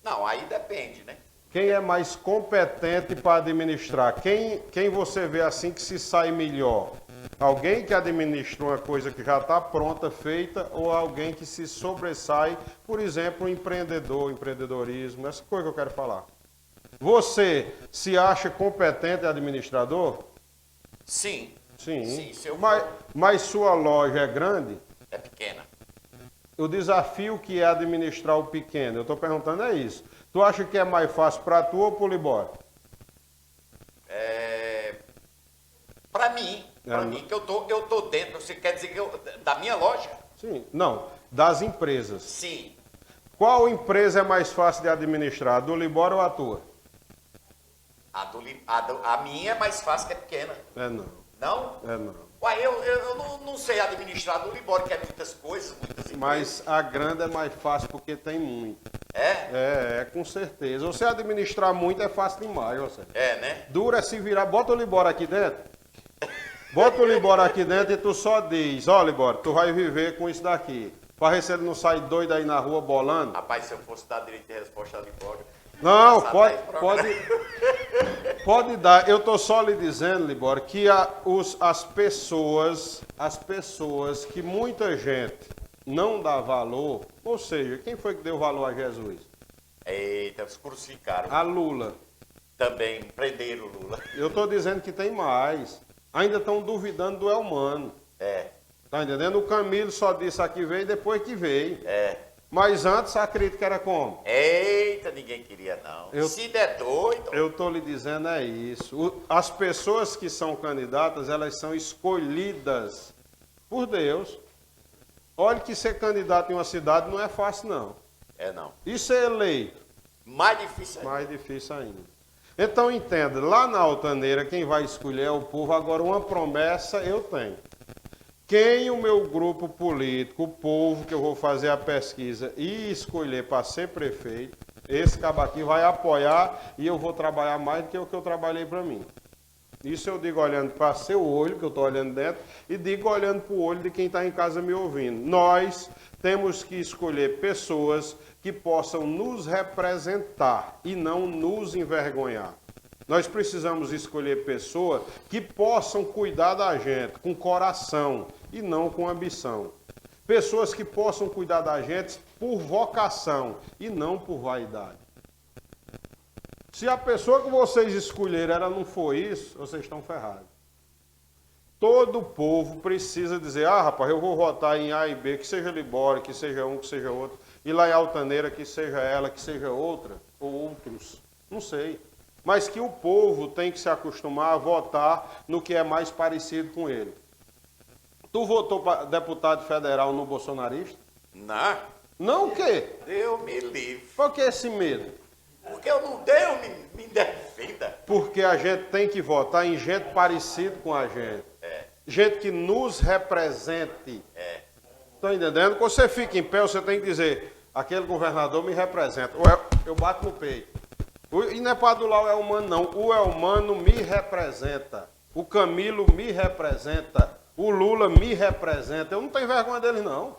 Não, aí depende, né? Quem é mais competente para administrar? Quem você vê assim que se sai melhor? Alguém que administra uma coisa que já está pronta, feita, ou alguém que se sobressai, por exemplo, um empreendedor, empreendedorismo, essa coisa que eu quero falar. Você se acha competente administrador? Sim. Sim. Mas sua loja é grande? É pequena. O desafio que é administrar o pequeno, eu estou perguntando é isso. Tu acha que é mais fácil para tu ou para o Libório? Para mim, que eu tô dentro, você quer dizer que da minha loja? Sim, não, das empresas. Sim. Qual empresa é mais fácil de administrar, a do Libório ou a tua? A minha é mais fácil, que é pequena. Não. Não? Não. Uai, eu não sei administrar do Libório, que é muitas coisas, muitas empresas. Mas a grande é mais fácil porque tem muito. Com certeza. Você administrar muito é fácil demais, você. Né? Dura é se virar. Bota o Libório aqui dentro. Bota o Libório aqui dentro e tu só diz, Libório, tu vai viver com isso daqui. Para ver se ele não sai doido aí na rua bolando. Rapaz, se eu fosse dar direito de resposta ao Libório... Não, pode dar. Eu estou só lhe dizendo, Libório, que as pessoas que muita gente não dá valor, ou seja, quem foi que deu valor a Jesus? Eita, os crucificaram. A Lula. Também prenderam o Lula. Eu estou dizendo que tem mais. Ainda estão duvidando do Elmano. Tá entendendo? O Camilo só disse aqui veio depois que veio. Mas antes a crítica era como? Eita, ninguém queria não. Se der doido. Eu estou lhe dizendo é isso. As pessoas que são candidatas, elas são escolhidas por Deus. Olha que ser candidato em uma cidade não é fácil, não. Não. E ser eleito? Mais difícil ainda. Mais difícil ainda. Então entenda, lá na Altaneira quem vai escolher é o povo. Agora uma promessa eu tenho. Quem o meu grupo político, o povo que eu vou fazer a pesquisa e escolher para ser prefeito, esse cabo aqui vai apoiar e eu vou trabalhar mais do que o que eu trabalhei para mim. Isso eu digo olhando para seu olho, que eu estou olhando dentro, e digo olhando para o olho de quem está em casa me ouvindo. Nós temos que escolher pessoas que possam nos representar e não nos envergonhar. Nós precisamos escolher pessoas que possam cuidar da gente com coração e não com ambição. Pessoas que possam cuidar da gente por vocação e não por vaidade. Se a pessoa que vocês escolheram ela não for isso, vocês estão ferrados. Todo povo precisa dizer, rapaz, eu vou votar em A e B, que seja Libório, que seja um, que seja outro. E lá em Altaneira, que seja ela, que seja outra, ou outros. Não sei. Mas que o povo tem que se acostumar a votar no que é mais parecido com ele. Tu votou para deputado federal no bolsonarista? Não. Não o quê? Deus me livre. Por que esse medo? Porque eu não Deus me defenda. Porque a gente tem que votar em gente parecida com a gente. Gente que nos represente. Está entendendo? Quando você fica em pé, você tem que dizer, aquele governador me representa. Ou eu bato no peito. E não é para adular o Elmano, não. O Elmano me representa. O Camilo me representa. O Lula me representa. Eu não tenho vergonha deles, não.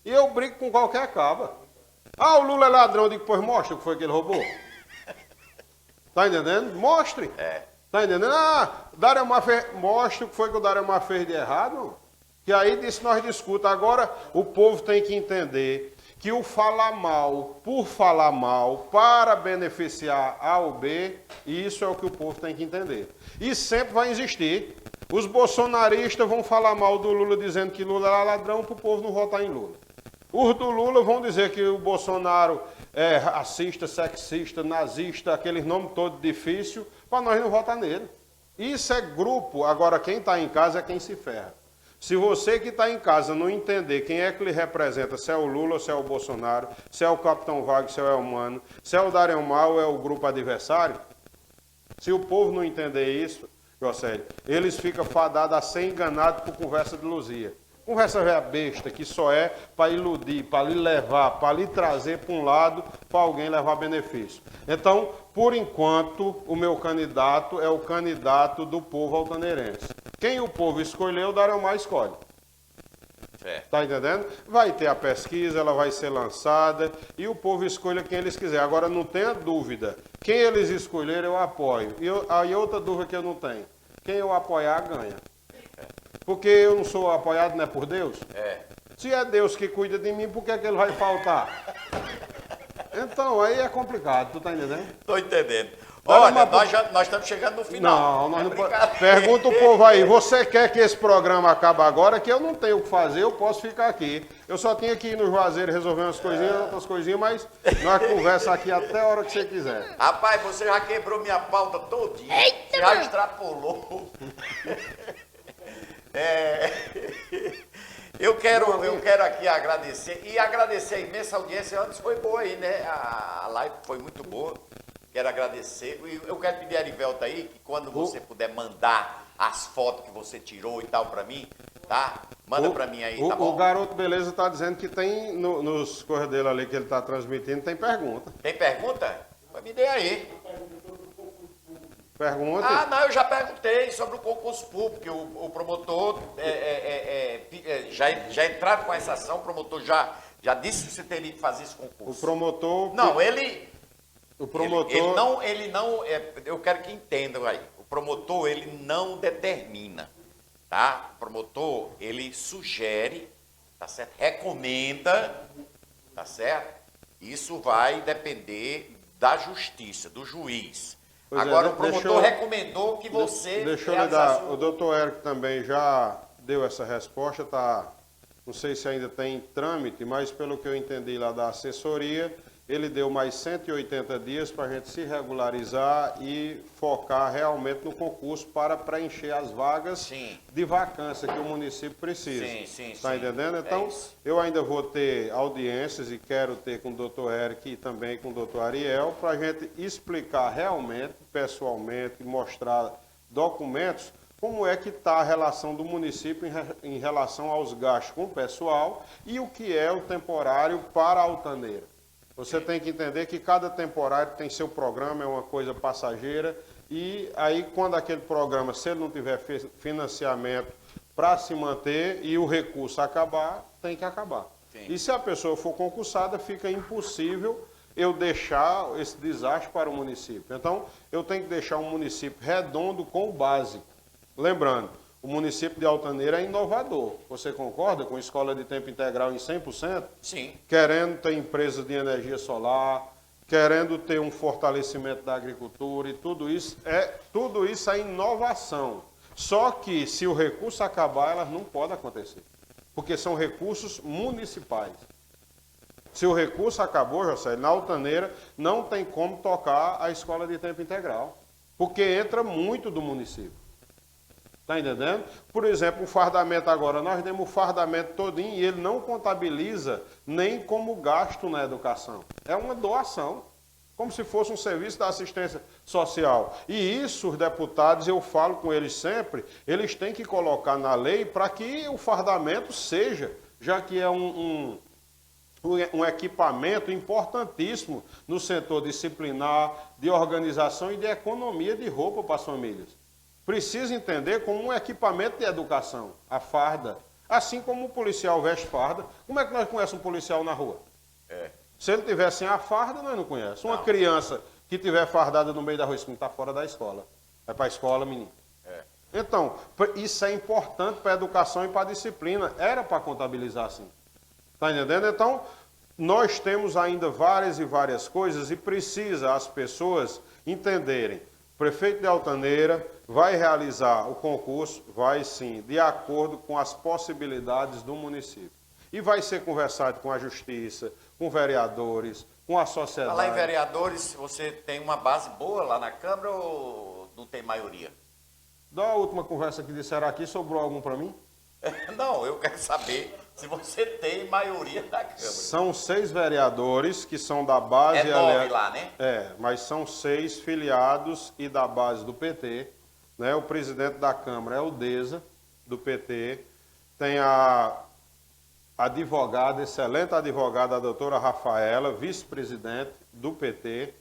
E eu brigo com qualquer caba. O Lula é ladrão. Eu digo, pois mostra o que foi que ele roubou. Tá entendendo? Mostre. Tá entendendo? Daremar fez... Mostre o que foi que o Daremar fez de errado. Que aí disso nós discuta. Agora, o povo tem que entender que o falar mal, por falar mal, para beneficiar A ou B, isso é o que o povo tem que entender. E sempre vai existir. Os bolsonaristas vão falar mal do Lula dizendo que Lula era ladrão para o povo não votar em Lula. Os do Lula vão dizer que o Bolsonaro é racista, sexista, nazista, aqueles nomes todos difíceis, para nós não votar nele. Isso é grupo. Agora, quem está em casa é quem se ferra. Se você que está em casa não entender quem é que lhe representa, se é o Lula ou se é o Bolsonaro, se é o Capitão Wagner, se é o Elmano, se é o Daremar ou é o grupo adversário, se o povo não entender isso, José, eles ficam fadados a ser enganados por conversa de luzia. Conversa velha besta, que só é para iludir, para lhe levar, para lhe trazer para um lado, para alguém levar benefício. Então, por enquanto, o meu candidato é o candidato do povo altaneirense. Quem o povo escolheu, o Daremar escolhe. Está entendendo? Vai ter a pesquisa, ela vai ser lançada e o povo escolha quem eles quiserem. Agora, não tenha dúvida. Quem eles escolherem, eu apoio. E aí outra dúvida que eu não tenho. Quem eu apoiar, ganha. Porque eu não sou apoiado, não é por Deus? Se é Deus que cuida de mim, por que é que ele vai faltar? Então, aí é complicado, tu tá entendendo? Estou entendendo. Olha, nós estamos chegando no final. Não, nós não podemos. Pergunta o povo aí, você quer que esse programa acabe agora? Que eu não tenho o que fazer, eu posso ficar aqui. Eu só tinha que ir no Juazeiro resolver umas coisinhas, outras coisinhas, mas nós conversa aqui até a hora que você quiser. Rapaz, você já quebrou minha pauta todinha. Eita, já extrapolou. Eu quero aqui agradecer, e agradecer a imensa audiência. Antes foi boa aí, né? A live foi muito boa. Quero agradecer. E eu quero pedir a Arivelta aí, que quando você puder mandar as fotos que você tirou e tal pra mim, tá? Manda pra mim aí, tá bom? O garoto Beleza tá dizendo que tem nos correios dele ali que ele tá transmitindo, tem pergunta. Tem pergunta? Me dê aí. Pergunta? Não, eu já perguntei sobre o concurso público, que o promotor já entrava com essa ação, o promotor já disse que você teria que fazer esse concurso. O promotor... Não, ele... O promotor... Ele não eu quero que entendam aí. O promotor, ele não determina, tá? O promotor, ele sugere, tá certo? Recomenda, tá certo? Isso vai depender da justiça, do juiz. Pois Agora, é, o promotor recomendou que você Deixa eu lhe realizasse dar, o doutor Érico também já deu essa resposta, tá? Não sei se ainda tem em trâmite, mas pelo que eu entendi lá da assessoria, ele deu mais 180 dias para a gente se regularizar e focar realmente no concurso para preencher as vagas Sim. de vacância que o município precisa. Sim. Está entendendo? É Então, isso. eu ainda vou ter audiências e quero ter com o doutor Eric e também com o doutor Ariel para a gente explicar realmente, pessoalmente, mostrar documentos, como é que está a relação do município em relação aos gastos com o pessoal e o que é o temporário para a Altaneira. Você tem que entender que cada temporário tem seu programa, é uma coisa passageira, e aí quando aquele programa, se ele não tiver financiamento para se manter e o recurso acabar, tem que acabar. Sim. E se a pessoa for concursada, fica impossível eu deixar esse desastre para o município. Então, eu tenho que deixar um município redondo com o básico. Lembrando, o município de Altaneira é inovador. Você concorda com escola de tempo integral em 100%? Sim. Querendo ter empresas de energia solar, querendo ter um fortalecimento da agricultura e tudo isso é inovação. Só que se o recurso acabar, elas não podem acontecer, porque são recursos municipais. Se o recurso acabou, José, na Altaneira não tem como tocar a escola de tempo integral, porque entra muito do município. Está entendendo? Por exemplo, o fardamento agora, nós demos o fardamento todinho e ele não contabiliza nem como gasto na educação. É uma doação, como se fosse um serviço da assistência social. E isso, os deputados, eu falo com eles sempre, eles têm que colocar na lei para que o fardamento seja, já que é um equipamento importantíssimo no setor disciplinar, de organização e de economia de roupa para as famílias. Precisa entender como um equipamento de educação, a farda. Assim como o policial veste farda. Como é que nós conhecemos um policial na rua? Se ele tiver sem a farda, nós não conhecemos. Uma criança que tiver fardada no meio da rua, isso não está fora da escola. Vai para a escola, menino. Então, isso é importante para a educação e para a disciplina. Era para contabilizar assim. Está entendendo? Então, nós temos ainda várias e várias coisas e precisa as pessoas entenderem. O prefeito de Altaneira vai realizar o concurso, vai sim, de acordo com as possibilidades do município. E vai ser conversado com a justiça, com vereadores, com a sociedade. Falar em vereadores, você tem uma base boa lá na Câmara ou não tem maioria? Da última conversa que disseram aqui, sobrou algum para mim? Não, eu quero saber se você tem maioria da Câmara. São 6 vereadores que são da base... É 9 lá, né? Mas são 6 filiados e da base do PT. Né? O presidente da Câmara é o Deza, do PT. Tem a advogada, excelente advogada, a doutora Rafaela, vice-presidente do PT.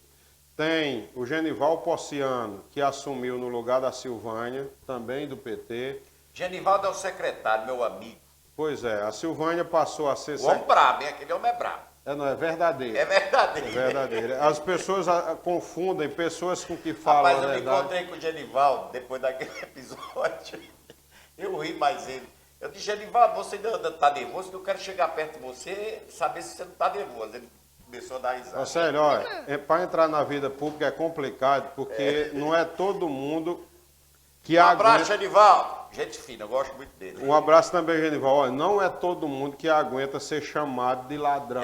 Tem o Genival Possiano, que assumiu no lugar da Silvânia, também do PT. Genivaldo é o secretário, meu amigo. Pois é, a Silvânia passou a ser... O homem brabo, hein? Aquele homem é brabo. Não, é verdadeiro. É verdadeiro. É verdadeiro. As pessoas confundem pessoas com que falam Rapaz, a eu me verdade. encontrei com o Genivaldo depois daquele episódio. Eu ri mais ele. Eu disse, Genivaldo, você ainda está nervoso? Eu quero chegar perto de você e saber se você não está nervoso. Ele começou a dar risada. Sério, olha, para entrar na vida pública é complicado, porque não é todo mundo que Um abraço, aguenta... Genivaldo. Gente fina, eu gosto muito dele. Um abraço também, Genival. Olha, não é todo mundo que aguenta ser chamado de ladrão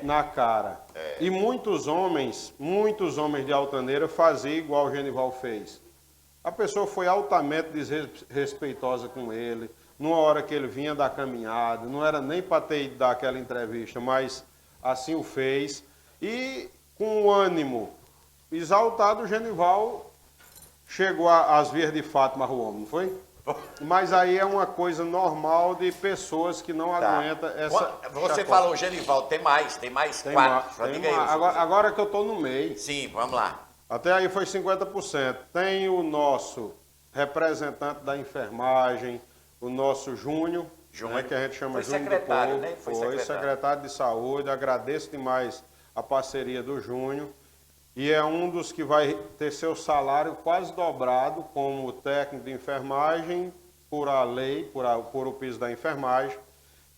na cara. E muitos homens de Altaneira faziam igual o Genival fez. A pessoa foi altamente desrespeitosa com ele, numa hora que ele vinha da caminhada, não era nem para ter ido dar aquela entrevista, mas assim o fez. E com o ânimo exaltado, o Genival chegou às vias de Fátima Ruom, não foi? Mas aí é uma coisa normal de pessoas que não aguentam essa... Você falou, Genivaldo, tem mais 4. Agora que eu estou no meio. Sim, vamos lá. Até aí foi 50%. Tem o nosso representante da enfermagem, o nosso Júnior, né, que a gente chama foi Júnior secretário, do Povo. né? Foi secretário de saúde. Agradeço demais a parceria do Júnior. E é um dos que vai ter seu salário quase dobrado como técnico de enfermagem por a lei, por o piso da enfermagem.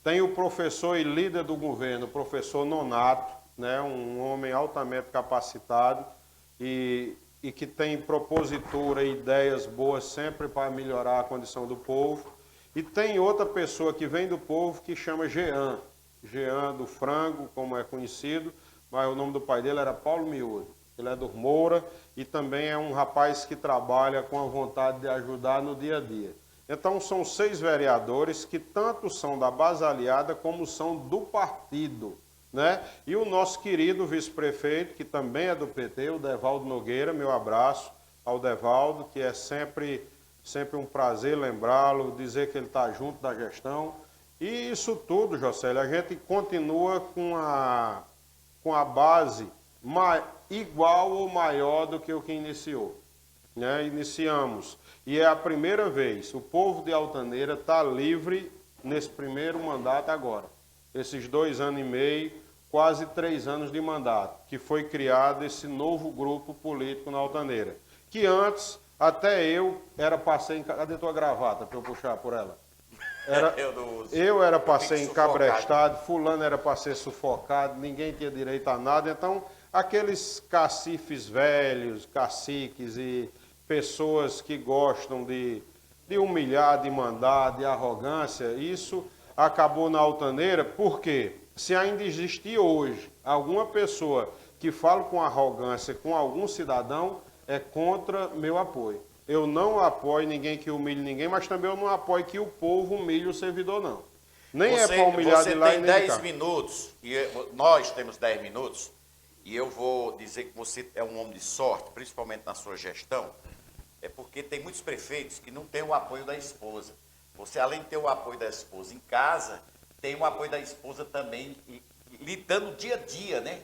Tem o professor e líder do governo, o professor Nonato, né? Um homem altamente capacitado e que tem propositura e ideias boas sempre para melhorar a condição do povo. E tem outra pessoa que vem do povo que chama Jean do Frango, como é conhecido, mas o nome do pai dele era Paulo Miúdo. Ele é do Moura e também é um rapaz que trabalha com a vontade de ajudar no dia a dia. Então são 6 vereadores que tanto são da base aliada como são do partido, né? E o nosso querido vice-prefeito, que também é do PT, o Devaldo Nogueira, meu abraço ao Devaldo, que é sempre um prazer lembrá-lo, dizer que ele está junto da gestão. E isso tudo, Jocélio, a gente continua com a base igual ou maior do que o que iniciou, né? Iniciamos. E é a primeira vez, o povo de Altaneira está livre nesse primeiro mandato agora. Esses 2 anos e meio, quase 3 anos de mandato, que foi criado esse novo grupo político na Altaneira. Que antes, até eu era passei em... Cadê tua gravata para eu puxar por ela? Eu era para ser encabrestado, fulano era para ser sufocado, ninguém tinha direito a nada. Então, aqueles cacifes velhos, caciques e pessoas que gostam de humilhar, de mandar, de arrogância, isso acabou na Altaneira, porque se ainda existir hoje alguma pessoa que fala com arrogância com algum cidadão, é contra meu apoio. Eu não apoio ninguém que humilhe ninguém, mas também eu não apoio que o povo humilhe o servidor, não. Nem é para humilhar de lá e nem de cá. Você tem 10 minutos, e nós temos 10 minutos, e eu vou dizer que você é um homem de sorte, principalmente na sua gestão, é porque tem muitos prefeitos que não têm o apoio da esposa. Você, além de ter o apoio da esposa em casa, tem o apoio da esposa também, lidando dia a dia, né?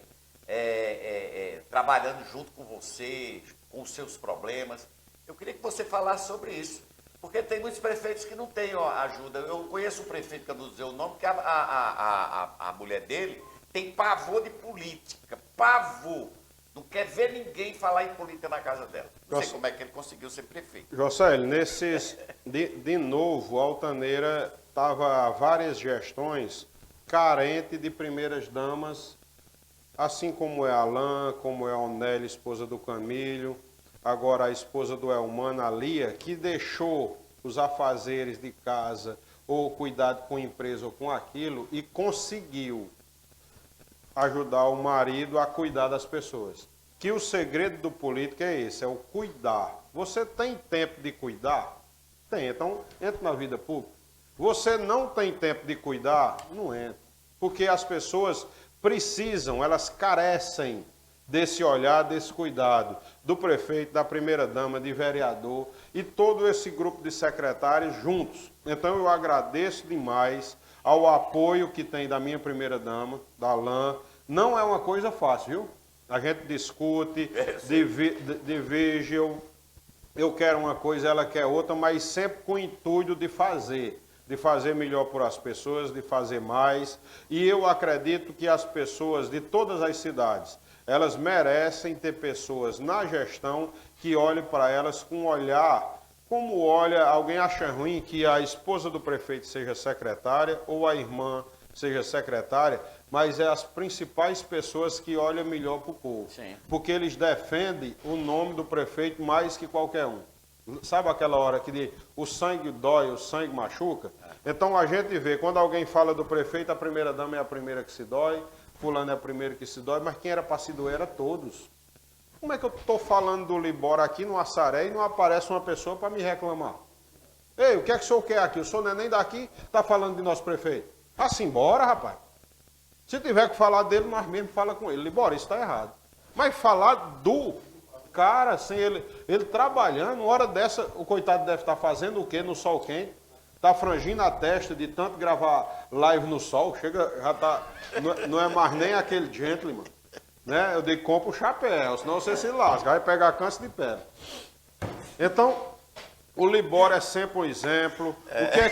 Trabalhando junto com você, com os seus problemas. Eu queria que você falasse sobre isso, porque tem muitos prefeitos que não têm ajuda. Eu conheço um prefeito, que eu não vou dizer o nome, que a mulher dele tem pavor de política, pavor. Não quer ver ninguém falar em política na casa dela. Não sei como é que ele conseguiu ser prefeito. Jocélio, de novo, Altaneira estava há várias gestões carente de primeiras damas, assim como é a Alain, como é a Onélia, esposa do Camílio, agora a esposa do Elmano, a Lia, que deixou os afazeres de casa, ou cuidado com a empresa ou com aquilo, e conseguiu ajudar o marido a cuidar das pessoas. Que o segredo do político é esse, é o cuidar. Você tem tempo de cuidar? Tem, então entra na vida pública. Você não tem tempo de cuidar? Não entra. Porque as pessoas precisam, elas carecem desse olhar, desse cuidado do prefeito, da primeira-dama, de vereador e todo esse grupo de secretários juntos. Então eu agradeço demais ao apoio que tem da minha primeira-dama, da Alain. Não é uma coisa fácil, viu? A gente discute, divide, eu quero uma coisa, ela quer outra, mas sempre com o intuito de fazer melhor por as pessoas, de fazer mais. E eu acredito que as pessoas de todas as cidades, elas merecem ter pessoas na gestão que olhem para elas com um olhar, como olha, alguém acha ruim que a esposa do prefeito seja secretária ou a irmã seja secretária, mas é as principais pessoas que olham melhor para o povo. Sim. Porque eles defendem o nome do prefeito mais que qualquer um. Sabe aquela hora que o sangue dói, o sangue machuca? Então a gente vê, quando alguém fala do prefeito, a primeira-dama é a primeira que se dói, fulano é a primeira que se dói, mas quem era para se doer era todos. Como é que eu estou falando do Libora aqui no Assaré e não aparece uma pessoa para me reclamar? Ei, o que é que o senhor quer aqui? O senhor não é nem daqui, está falando de nosso prefeito. Vá-se embora, rapaz. Se tiver que falar dele, nós mesmo fala com ele. Libora, isso está errado. Mas falar do cara, sem ele trabalhando, uma hora dessa, o coitado deve estar fazendo o quê no sol quente? Está frangindo a testa de tanto gravar live no sol, chega, já tá, não é mais nem aquele gentleman. Né? Eu digo, compra o chapéu, senão você se lasca, vai pegar câncer de pele. Então, O Libório é sempre um exemplo. O que é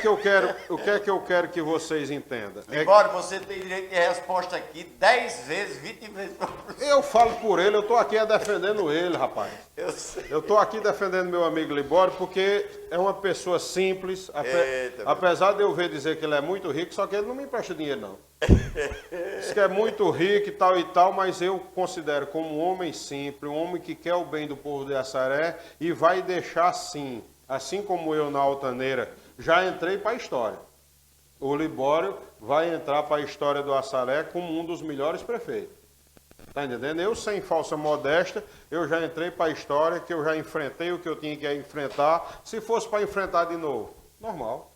que eu quero que vocês entendam? Libório, você tem direito de resposta aqui 10 vezes, 20 vezes. Eu falo por ele, eu estou aqui defendendo ele, rapaz. Eu sei. Eu estou aqui defendendo meu amigo Libório porque é uma pessoa simples, apesar de eu ver dizer que ele é muito rico, só que ele não me empresta dinheiro, não. Diz que é muito rico e tal, mas eu considero como um homem simples, um homem que quer o bem do povo de Assaré e vai deixar sim, assim como eu na Altaneira, já entrei para a história. O Libório vai entrar para a história do Assaré como um dos melhores prefeitos. Está entendendo? Eu, sem falsa modéstia, eu já entrei para a história, que eu já enfrentei o que eu tinha que enfrentar. Se fosse para enfrentar de novo, normal.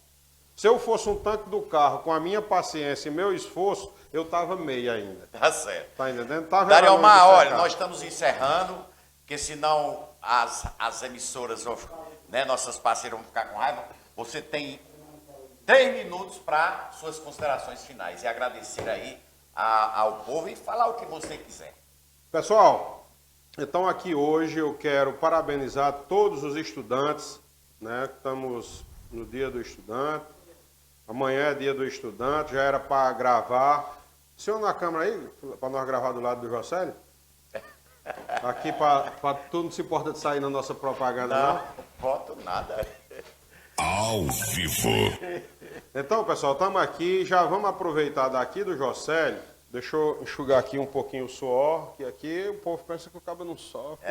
Se eu fosse um tanque do carro, com a minha paciência e meu esforço, eu estava meio ainda. Tá certo. Está entendendo? Dariomar, olha, nós estamos encerrando, porque senão as emissoras, né, nossas parceiras vão ficar com raiva. Você tem 3 minutos para suas considerações finais e agradecer aí ao povo e falar o que você quiser. Pessoal, então aqui hoje eu quero parabenizar todos os estudantes, né? Estamos no dia do estudante, amanhã é dia do estudante, já era para gravar. O senhor na câmera aí, para nós gravar do lado do Jocélio? Aqui para tu não se importa de sair na nossa propaganda, não? Não boto nada. Ao vivo. Então, pessoal, estamos aqui, já vamos aproveitar daqui do Jocélio. Deixa eu enxugar aqui um pouquinho o suor, que aqui o povo pensa que o cabo não sofre.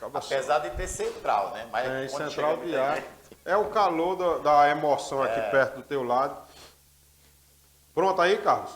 Apesar de ter central, né? Mas É, em quando central chega de muita ar. gente- É o calor da emoção aqui perto do teu lado. Pronto aí, Carlos?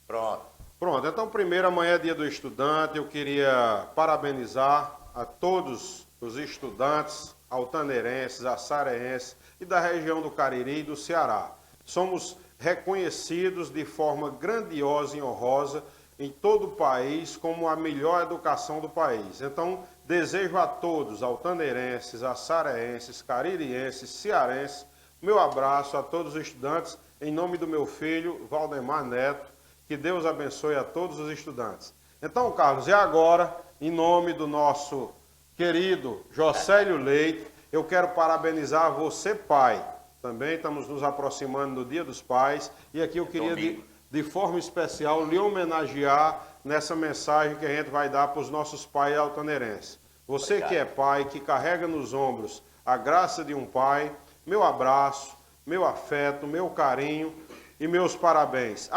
Pronto. Pronto, então primeiro amanhã é dia do estudante, eu queria parabenizar a todos os estudantes altaneirenses, açareenses e da região do Cariri e do Ceará. Somos reconhecidos de forma grandiosa e honrosa em todo o país como a melhor educação do país. Então, desejo a todos, altaneirenses, açareenses, caririenses, cearenses, meu abraço a todos os estudantes, em nome do meu filho, Valdemar Neto. Que Deus abençoe a todos os estudantes. Então, Carlos, e agora, em nome do nosso querido Jocélio Leite, eu quero parabenizar você, pai. Também estamos nos aproximando do Dia dos Pais. E aqui eu queria, de forma especial, lhe homenagear nessa mensagem que a gente vai dar para os nossos pais altaneirenses. Você Obrigado. que é pai, que carrega nos ombros a graça de um pai, meu abraço, meu afeto, meu carinho e meus parabéns.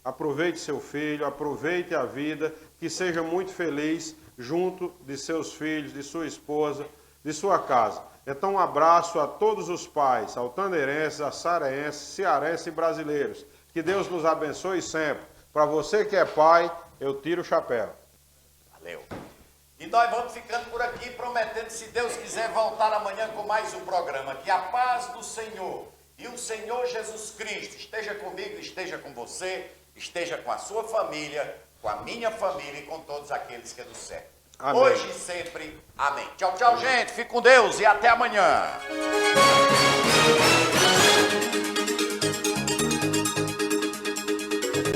Aproveite seu filho, aproveite a vida, que seja muito feliz junto de seus filhos, de sua esposa, de sua casa. Então, um abraço a todos os pais, altaneirenses, açareenses, cearenses e brasileiros. Que Deus nos abençoe sempre. Para você que é pai, eu tiro o chapéu. Valeu. E nós vamos ficando por aqui, prometendo, se Deus quiser, voltar amanhã com mais um programa. Que a paz do Senhor e o Senhor Jesus Cristo esteja comigo, esteja com você, esteja com a sua família, com a minha família e com todos aqueles que é do céu. Amém. Hoje e sempre. Amém. Tchau, tchau, gente. Fique com Deus e até amanhã.